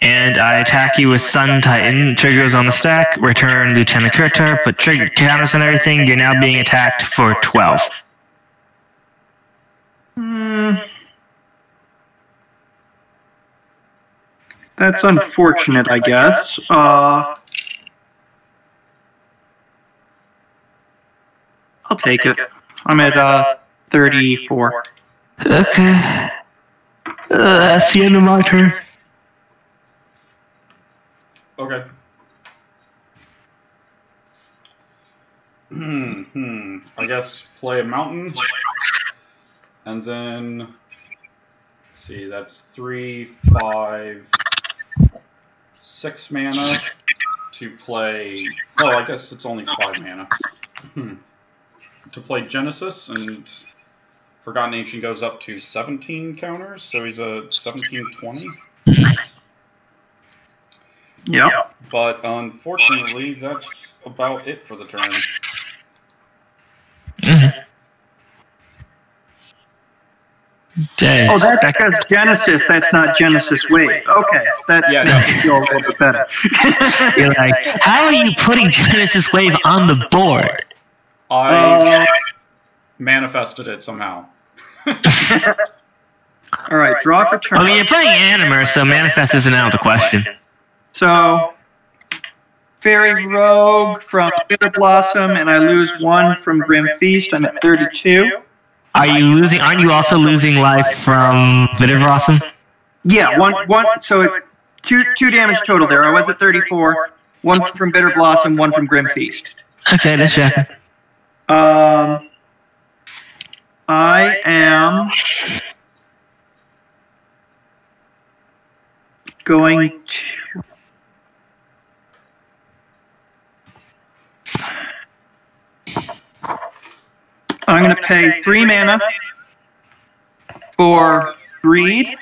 And I attack you with Sun Titan. Trigger goes on the stack. Return Lieutenant Kurtar. Put trigger counters on everything. You're now being attacked for 12. That's unfortunate, I guess. I'll take it. I'm at 34. Okay. That's the end of my turn. Okay. I guess play a mountain. And then, let's see, that's 3, 5, 6 mana to play. Oh, I guess it's only 5 mana. To play Genesis, and Forgotten Ancient goes up to 17 counters, so he's a 17/20. Yeah. But unfortunately, that's about it for the turn. Oh, that's because Genesis. That's not Genesis Wave. Okay, that makes you a little bit better. You're like, how are you putting Genesis Wave on the board? I manifested it somehow. All right, draw for turn. I mean, you're playing Animar, so manifest isn't out of the question. So, Fairy Rogue from Bitter Blossom, and I lose 1 from Grim Feast. I'm at 32. Aren't you also losing life from Bitter Blossom? Yeah, one. So, two damage total there. I was at 34. 1 from Bitter Blossom, 1 from Grim Feast. Okay, let's check. I am going to... I'm going to pay 3 mana for Greed.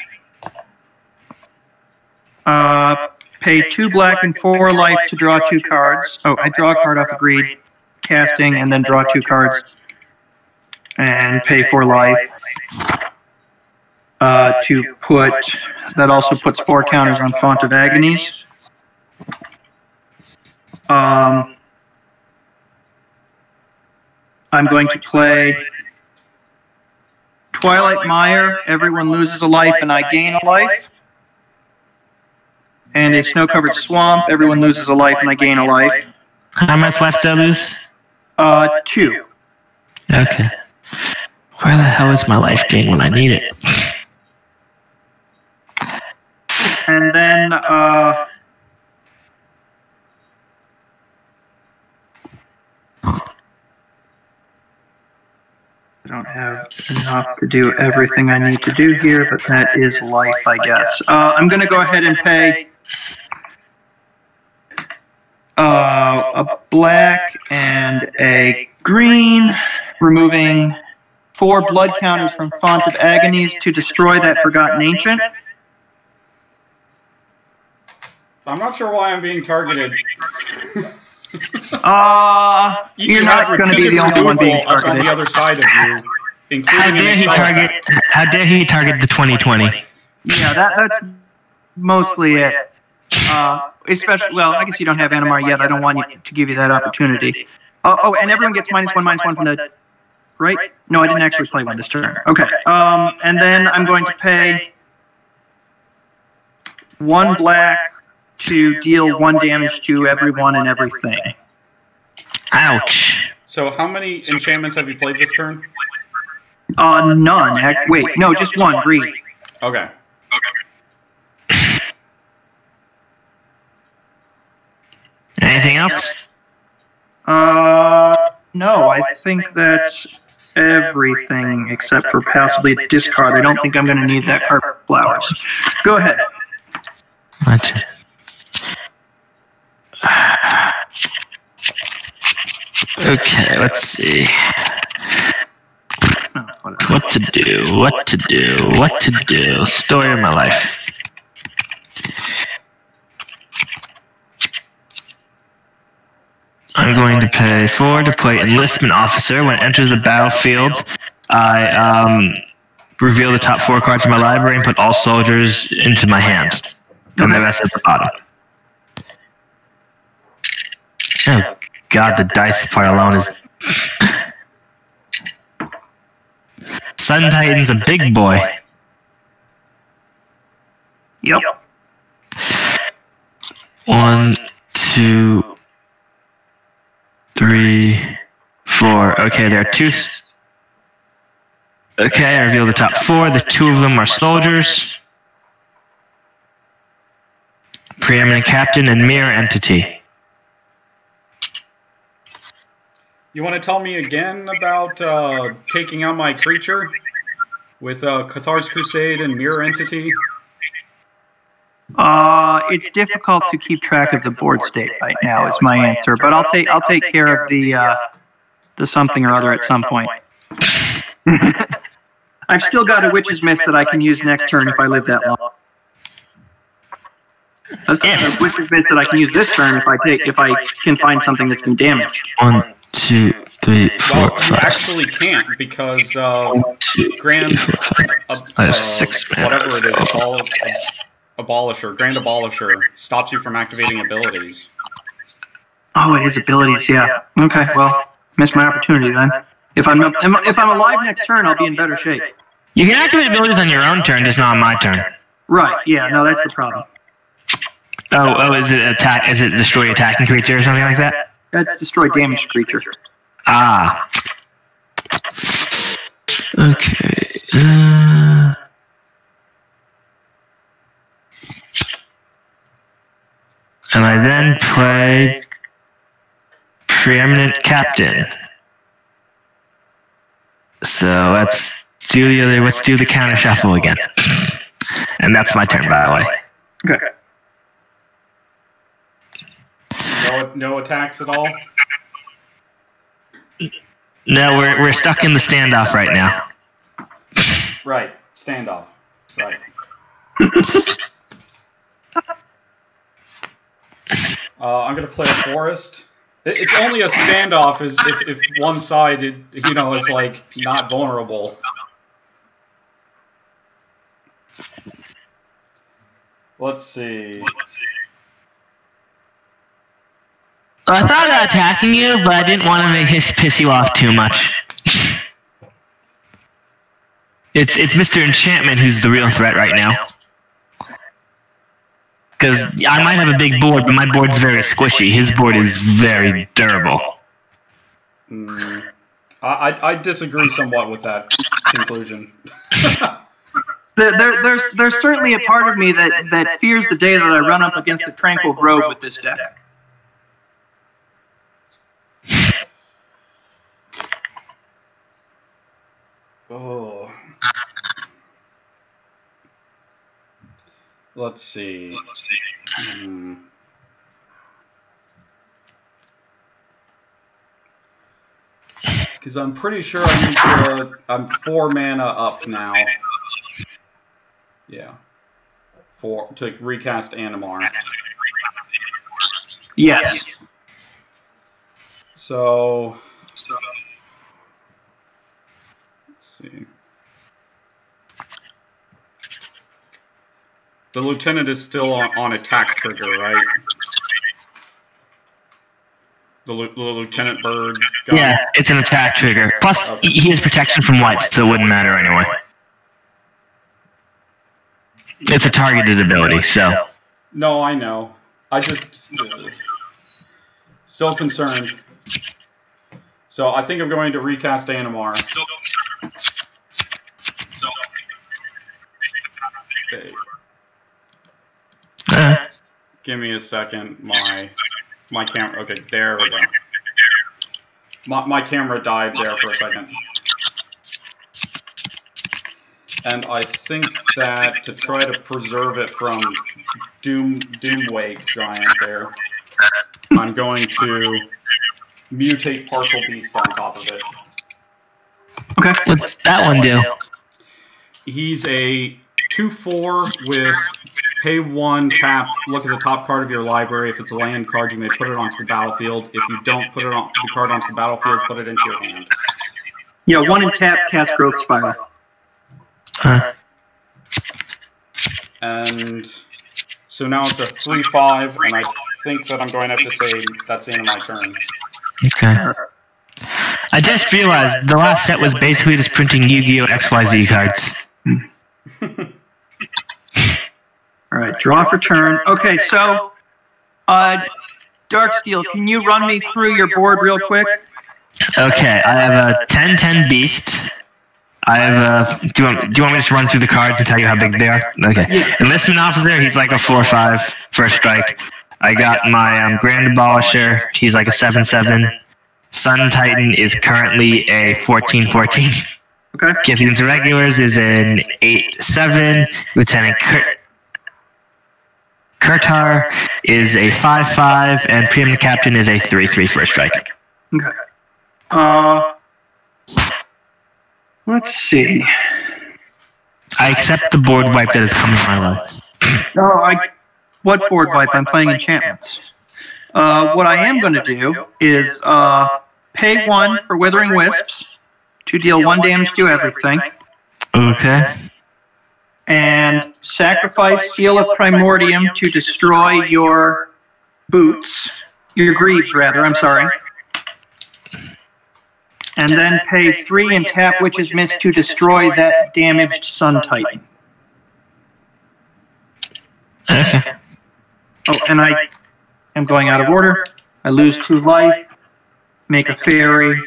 Pay 2 black and 4 life to draw 2 cards. Oh, I draw a card off of Greed, casting, and then draw 2 cards. And pay 4 life. To put... That also puts 4 counters on Font of Agonies. I'm going to play Twilight Mire. Everyone loses a life and I gain a life. And a Snow-Covered Swamp. Everyone loses a life and I gain a life. How much left do I lose? 2. Okay. Where the hell is my life gain when I need it? And then, I don't have enough to do everything I need to do here, but that is life, I guess. I'm going to go ahead and pay a black and a green, removing 4 blood counters from Font of Agonies to destroy that Forgotten Ancient. I'm not sure why I'm being targeted. You're not going to be the only one being targeted. On the other side of you, including How dare he target the 2020? Yeah, that's mostly it. Especially, well, I guess you don't have Animar yet. I don't want you to give you that opportunity. Oh, and everyone gets -1/-1 from the... Right? No, I didn't actually play one this turn. Okay. And then I'm going to pay 1 black to deal 1 damage to everyone and everything. Ouch. So how many enchantments have you played this turn? None. Wait, no, just 1. Greed. Okay. Anything else? No, I think that's everything except for possibly discard. I don't think I'm going to need that carpet flowers. Go ahead. What? Okay, let's see. What to do, what to do, what to do. Story of my life. I'm going to pay 4 to play Enlistment Officer. When it enters the battlefield, I reveal the top 4 cards of my library and put all soldiers into my hand. And the rest at the bottom. Oh god, the dice part alone is... Sun Titan's a big boy. Yep. 1, 2, 3, 4. Okay, there are 2. Okay, I reveal the top 4. The 2 of them are soldiers. Preeminent Captain and Mirror Entity. You want to tell me again about taking out my creature with Cathar's Crusade and Mirror Entity? It's difficult to keep track of the board state right now. Is my answer, but I'll take care of the something or other at some point. I've still got a Witch's Mist that I can use next turn if I live that long. I've got a Witch's Mist that I can use this turn if I can find something that's been damaged. 1, 2, 3, 4, Well, 5. you actually can't because Grand 6 mana. whatever it is, Abolisher, Grand Abolisher stops you from activating abilities. Oh, it is abilities. Yeah. Okay. Well, missed my opportunity then. If I'm alive next turn, I'll be in better shape. You can activate abilities on your own turn, just not on my turn. Right. Yeah. No, that's the problem. Oh, is it attack? Is it destroy attacking creature or something like that? That's destroy damaged creature. Ah. Okay. And I then play Preeminent Captain. So let's do the counter shuffle again. And that's my turn, by the way. Okay. No attacks at all? No, we're stuck in the standoff right now. Right. Standoff. Right. I'm going to play a forest. It's only a standoff if one side, is like not vulnerable. Let's see. I thought about attacking you, but I didn't want to piss you off too much. It's Mr. Enchantment who's the real threat right now. Because I might have a big board, but my board's very squishy. His board is very durable. I disagree somewhat with that conclusion. There's certainly a part of me that fears the day that I run up against a Tranquil Grove with this deck. Oh. Let's see. Because I'm pretty sure I'm 4 mana up now. Yeah. To recast Animar. Yes. So let's see. The lieutenant is still on attack trigger, right? The lieutenant bird gun? Yeah, it's an attack trigger. Plus, he has protection from whites, so it wouldn't matter anyway. It's a targeted ability, so... No, I know. I just... still concerned. So I think I'm going to recast Animar. Okay. Give me a second. My camera. Okay, there we go. My camera died there for a second. And I think that to try to preserve it from Doomwake Giant there, I'm going to mutate Partial Beast on top of it. Okay. What's that one do? He's a 2/4 with pay 1, tap, look at the top card of your library. If it's a land card, you may put it onto the battlefield. If you don't put the card onto the battlefield, put it into your hand. Yeah, 1 and tap, cast Growth Spiral. And so now it's a 3/5, and I think that I'm going to have to say that's the end of my turn. Okay. I just realized the last set was basically just printing Yu-Gi-Oh! XYZ cards. Alright, draw for turn. Okay, so, Darksteel, can you run me through your board real quick? Okay, I have a 10/10 Beast. I have a... Do you want me to just run through the cards and tell you how big they are? Okay. Yeah. Enlistment Officer, he's like a 4/5, first strike. I got my Grand Abolisher, he's like a 7/7. Sun Titan is currently a 14/14. Okay. Champions Irregulars is an 8/7. Lieutenant Kurtar is a 5/5, and Preeminent Captain is a 3/3 first strike. Okay. Let's see. I accept the board wipe that is coming my way. No, what board wipe? I'm playing enchantments. What I am going to do is pay 1 for Withering Wisps to deal 1 damage to everything. Okay. And sacrifice Seal of Primordium to destroy your boots. Your greaves, rather, I'm sorry. And then pay 3 and tap Witch's Mist to destroy that damaged Sun Titan. Okay. Oh, and I am going out of order. I lose 2 life. Make a fairy.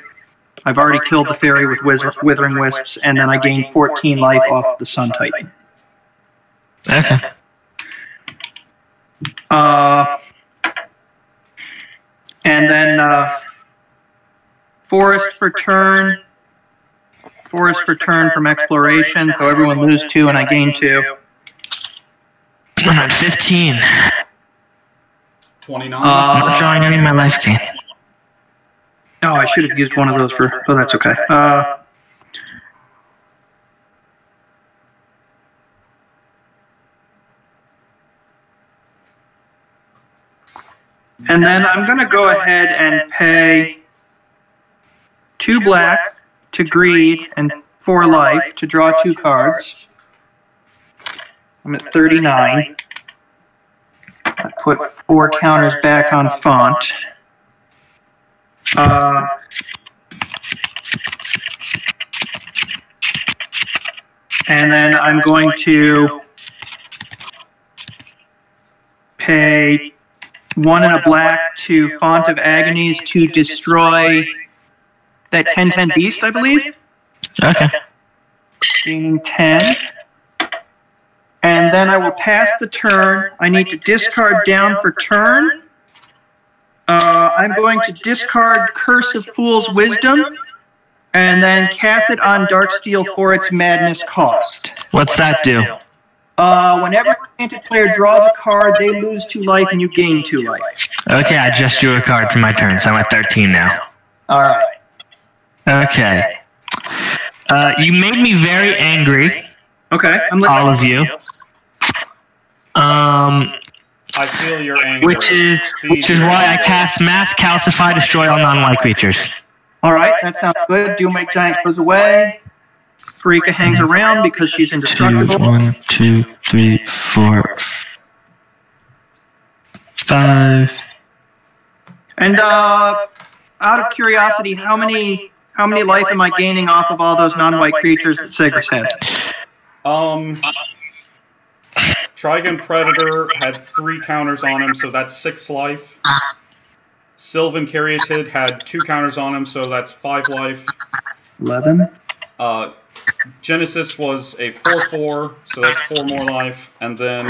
I've already killed the fairy with Withering Wisps, and then I gain 14 life off the Sun Titan. Okay. And then Forest for turn. Forest for turn from Exploration, so everyone lose 2 and I gain 2. I'm at 15. 29. I'm not drawing any of my life gain. Oh, I should have used one of those for... Oh, that's okay. And then I'm going to go ahead and pay 2 black to greed and 4 life to draw 2 cards. I'm at 39. I put 4 counters back on font. And then I'm going to pay 1 and a black to Font of Agonies to destroy that 10/10 beast, I believe. Okay. Gaining 10. And then I will pass the turn. I need to discard down for turn. I'm going to discard Curse of Fool's Wisdom, and then cast it on Darksteel for its madness cost. What's that do? Whenever a enchanted player draws a card, they lose 2 life and you gain 2 life. Okay, I just drew a card for my turn, so I'm at 13 now. Alright. Okay. You made me very angry. Okay, I'm listening. All of you. I feel your anger. Which is why I cast Mass Calcify, destroy all non-white creatures. Alright, that sounds good. Doomwake Giant goes away. Pharika hangs around because she's indestructible. 1, 2, 3, 4, 5. And out of curiosity, how many life am I gaining off of all those non-white creatures that Segris had? Trigon Predator had 3 counters on him, so that's 6 life. Sylvan Caryatid had 2 counters on him, so that's 5 life. 11. Genesis was a 4/4, so that's 4 more life. And then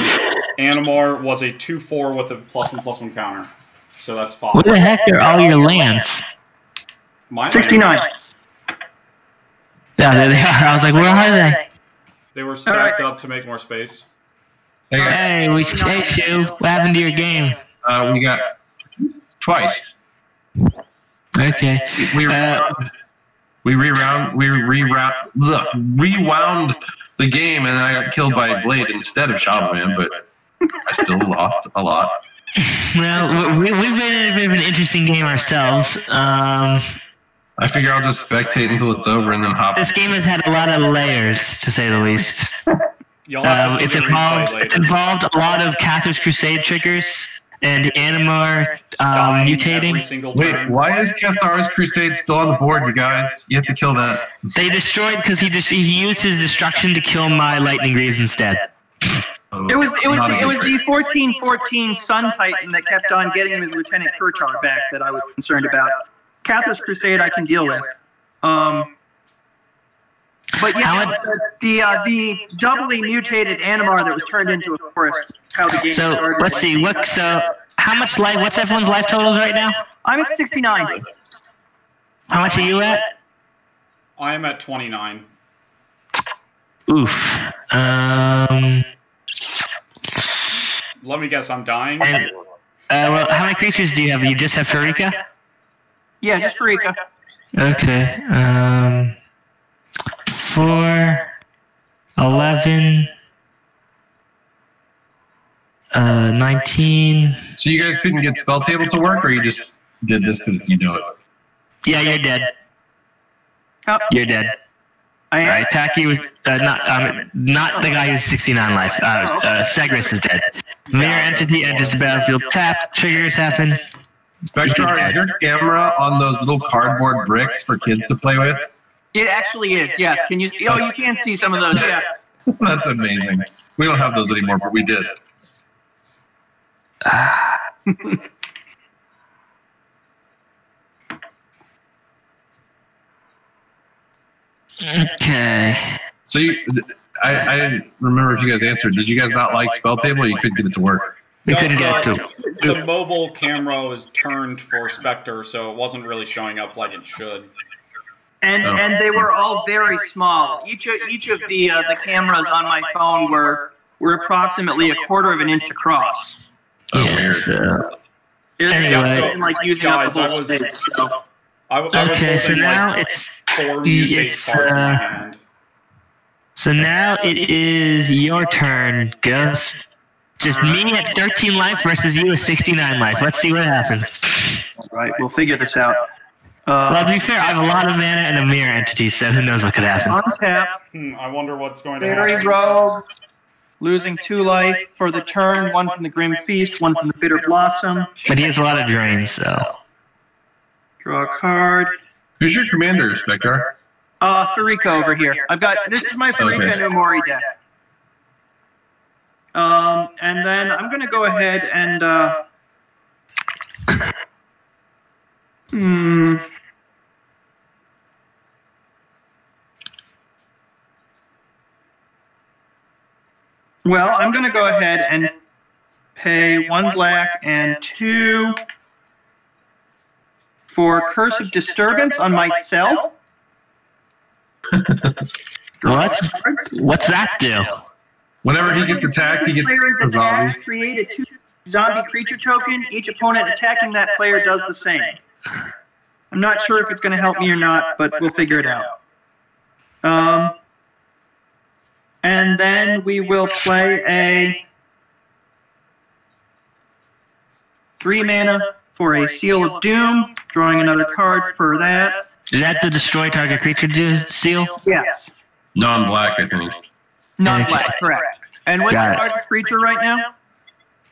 Animar was a 2/4 with a +1/+1 counter, so that's 5. Where the heck are all your lands? My 69. Yeah, there they are. I was like, where are they? They were stacked up to make more space. Hey, hey, Shu. What happened to your game? We got twice. Okay. We rewound the game, and I got killed by a blade instead of Shadow Man, but I still lost a lot. Well, we've been in a bit of an interesting game ourselves. I figure I'll just spectate until it's over and then hop. This game has had a lot of layers, to say the least. It's involved a lot of Cathar's Crusade triggers and Animar mutating. Wait, why is Cathar's Crusade still on the board, you guys? You have to kill that. They destroyed because he used his destruction to kill my Lightning Greaves instead. It was the 1414 Sun Titan that kept on getting him his Lieutenant Kerchar back that I was concerned about. Cathar's Crusade I can deal with. But yeah, the doubly mutated Animar that was turned into a forest. How the game started. Let's see. How much life? What's everyone's life totals right now? I'm at 69. How much are you at? I am at 29. Oof. Let me guess, I'm dying. Well, how many creatures do you have? You just have Pharika? Yeah, just Pharika. Okay. 4, 11, 19. So you guys couldn't get Spell Table to work, or you just did this because you know it? Yeah, you're dead. Oh. You're dead. I am. I attack you with not the guy who's 69 life. Segris is dead. Mirror entity enters the battlefield. Tap. Triggers happen. Spectrar, is your camera on those little cardboard bricks for kids to play with? It actually is. Yes. Can you? Oh, you can see some of those. Yeah. That's amazing. We don't have those anymore, but we did. Okay. So I didn't remember if you guys answered. Did you guys not like Spell Table, or you couldn't get it to work? We couldn't get it to. The mobile camera was turned for Spectre, so it wasn't really showing up like it should. And they were all very small. Each of the cameras on my phone were approximately 1/4 of an inch across. Oh, Yeah, weird. so, Anyway, so, like using guys, up the whole space. So. okay, so now so now it is your turn, Ghost. Just me at 13 life versus you at 69 life. Let's see what happens. All right, we'll figure this out. Well, to be fair, I have a lot of mana and a mirror entity, so who knows what could happen. Untap. I wonder what's going to Fairy happen. Rogue. Losing 2 life for the turn, 1 from the Grim Feast, 1 from the Bitter Blossom. But he has a lot of drains, so. Draw a card. Who's your commander, Spectrar? Pharika over here. This is my Pharika and Umori deck. And then I'm going to go ahead and, Well, I'm going to go ahead and pay 1 black and 2 for Curse of Disturbance on myself. What's that do? Whenever he gets attacked, he gets a zombie. Create a 2 zombie creature token. Each opponent attacking that player does the same. I'm not sure if it's going to help me or not, but we'll figure it out. And then we will play a 3 mana for a Seal of Doom, drawing another card for that. Is that the destroy target creature seal? Yes. Non-black, I think. Non-black, correct. And what's the target creature right now?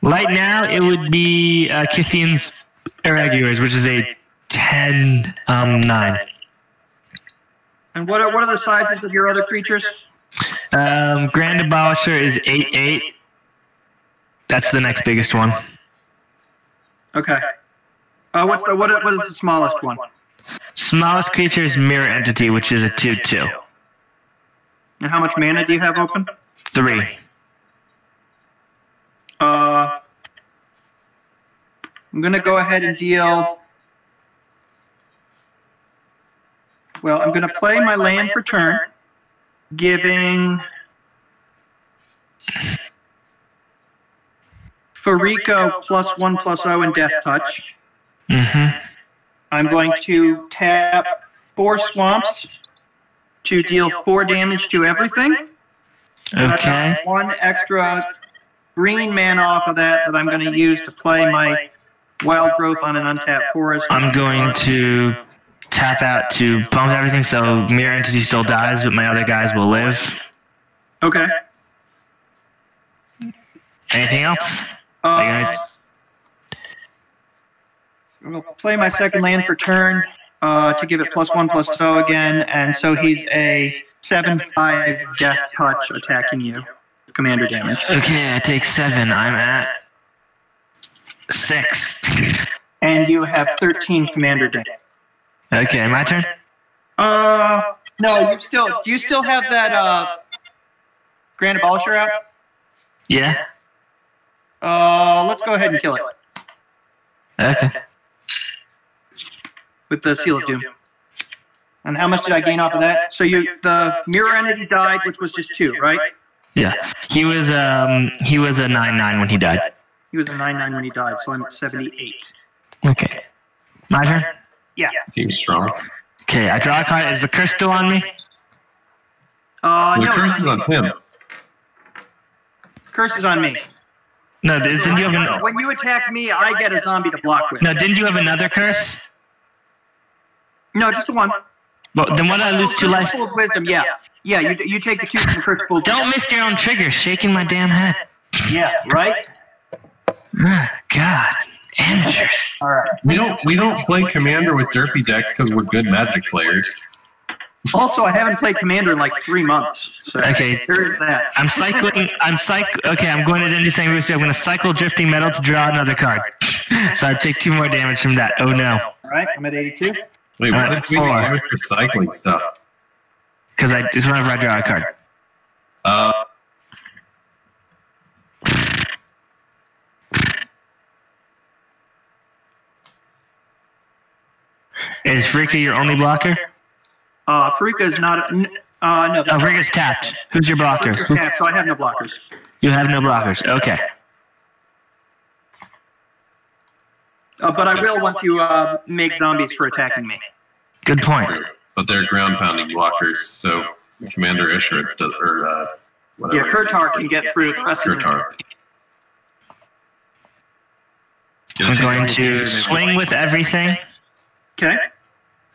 Right now, it would be Kithian's Irregulars, which is a 10-9. And what are the sizes of your other creatures? Grand Abolisher is 8/8. That's the next biggest one. Okay. What is the smallest one? Smallest creature is Mirror Entity, which is a 2/2. And how much mana do you have open? 3. I'm going to go ahead and deal Well, I'm going to play my land for turn, giving Pharika +1/+0 and Death Touch. Mm-hmm. I'm going to tap 4 swamps to deal 4 damage to everything. Okay. 1 extra green mana off of that I'm going to use to play my Wild Growth on an untapped forest. I'm going to tap out to bump everything so Mirror Entity still dies, but my other guys will live. Okay. Anything else? I'll play my second land for turn to give it +1/+0 again, and so he's a 7/5 Death Touch attacking you. Commander damage. Okay, I take 7. I'm at 6. And you have 13 commander damage. Okay, my turn? No, do you still have that Grand Abolisher out? Yeah. Let's go ahead and kill it. Okay. With the Seal of Doom. And how much did I gain off of that? So the mirror entity died, which was just 2, right? Yeah. He was a 9/9 when he died. He was a 9/9 when he died, so I'm at 78. Okay. My turn? Yeah. Seems strong. Okay, I draw a card. Is the curse still on me? The No, curse is on him. Curse is on me. No, didn't you have When you attack me, I get a zombie to block with. No, didn't you have another curse? No, just the one. Well, then what did I lose 2 life? Fool's Wisdom, yeah. Yeah, you take the 2 from Curse Fool's Don't miss your own triggers, shaking my damn head. Yeah, right? God, amateurs. All right. We don't play Commander with derpy decks because we're good Magic players. Also, I haven't played Commander in like 3 months. So Okay. there is that. Okay, I'm going to Dendy Sanguis. I'm going to cycle Drifting Metal to draw another card. So I take 2 more damage from that. Oh no. All right, I'm at 82. Wait, Alright, what if we 4. damage for cycling stuff? Because just whenever I draw a card. Is Pharika your only blocker? Pharika is not. No. Oh, Pharika's tapped. Who's your blocker? Pharika's tapped, so I have no blockers. You have no blockers. Okay. But I will once you make zombies for attacking me. Good point. But they're ground pounding blockers, so Commander Ishra does, or whatever. Yeah, Kurtar can get through the rest of them. Kurtar. I'm going to swing with everything. Okay.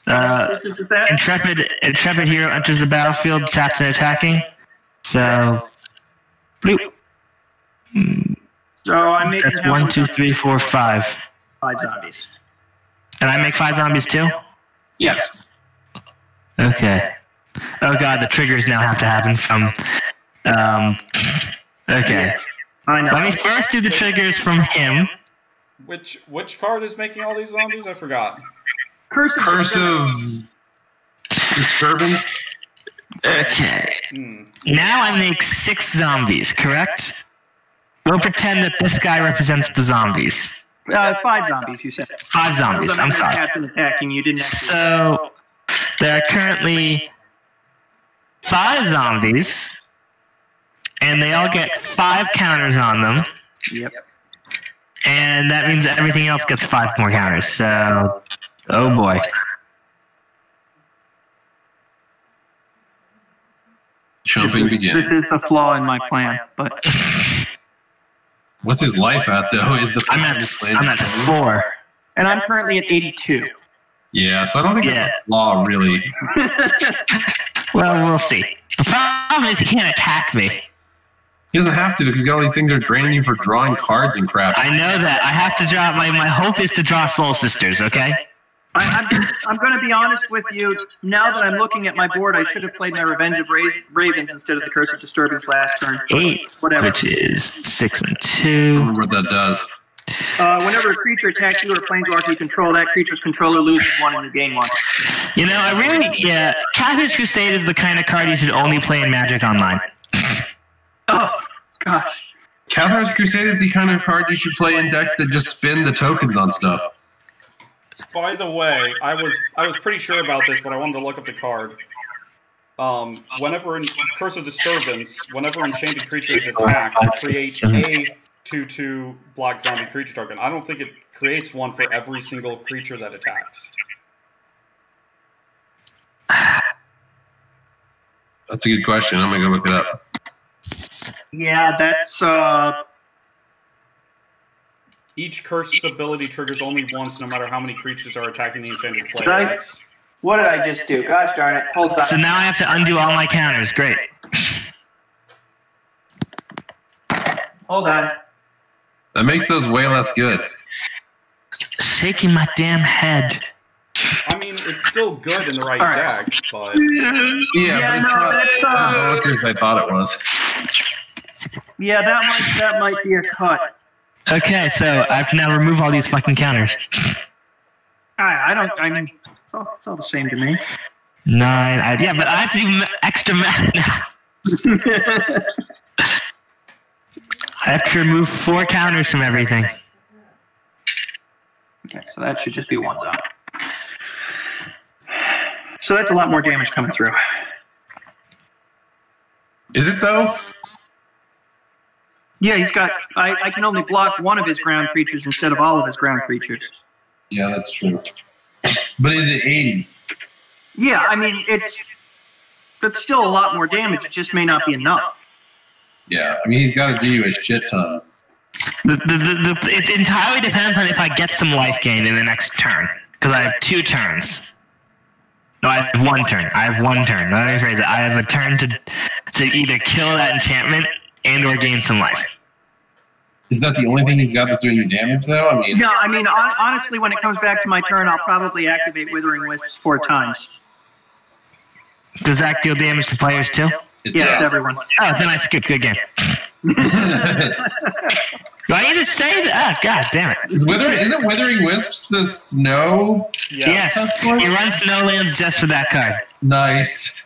Is that? Intrepid hero enters the battlefield, taps and attacking. So, bloop. So I'm making That's 1, 2, 3, 4, 5. 5 zombies. And I make 5 zombies too? Yes. Okay. Oh god, the triggers now have to happen from. Okay. I know. Let me first do the triggers from him. Which card is making all these zombies? I forgot. Curse of Disturbance. Okay. Now I make 6 zombies, correct? We'll pretend that this guy represents the zombies. 5 zombies, you said. 5 zombies, I'm sorry. Attacking you didn't. So, there are currently 5 zombies, and they all get 5 counters on them. Yep. And that means everything else gets 5 more counters, so... Oh boy. Jumping begins. This is the flaw in my plan, but... What's his life at, though? I'm at 4. And I'm currently at 82. Yeah, so I don't think that's a flaw, really. Well, we'll see. The problem is he can't attack me. He doesn't have to, because all these things are draining you for drawing cards and crap. I know that. I have to draw... My hope is to draw Soul Sisters, okay? I'm going to be honest with you. Now that I'm looking at my board, I should have played my Revenge of Ravens instead of the Curse of Disturbance last turn. 8, Whatever. which is 6 and I don't 2. remember what that does. Whenever a creature attacks you or a planeswalker you control, that creature's controller loses 1 and you gain 1. You know, Cathar's Crusade is the kind of card you should only play in Magic Online. Oh, gosh. Cathar's Crusade is the kind of card you should play in decks that just spin the tokens on stuff. By the way, I was pretty sure about this, but I wanted to look up the card. Whenever in Curse of Disturbance, whenever enchanted creature is attacked, it creates a 2/2 black zombie creature token. I don't think it creates one for every single creature that attacks. That's a good question. I'm gonna go look it up. Yeah, that's Each curse ability triggers only once, no matter how many creatures are attacking the enchanted player. What did I just do? Gosh darn it. Hold on. So now I have to undo all my counters. Great. Hold on. That makes those way less good. Shaking my damn head. I mean, it's still good in the right deck, but... Yeah, but it's not the hookers I thought it was. yeah, that might be a cut. Okay, so I have to now remove all these fucking counters. I mean, it's all the same to me. 9. Yeah, but I have to do extra math now. I have to remove 4 counters from everything. Okay, so that should just be one zone. So that's a lot more damage coming through. Is it though? Yeah, he's got. I can only block one of his ground creatures instead of all of his ground creatures. Yeah, that's true. But is it 80? Yeah, I mean that's still a lot more damage. It just may not be enough. Yeah, I mean he's got to do you a shit ton. It entirely depends on if I get some life gain in the next turn, because I have 2 turns. No, I have 1 turn. I have 1 turn. Let me rephrase it. I have a turn to either kill that enchantment and/or gain some life. Is that the only thing he's got that's doing you damage, though? I mean, No, I mean honestly, when it comes back to my turn, I'll probably activate Withering Wisps 4 times. Does that deal damage to players too? Yes, everyone. Oh, then I skip. Good game. Do I need to say that? Oh, god damn it. Isn't Withering Wisps the snow? Yes. He runs Snowlands just for that card. Nice.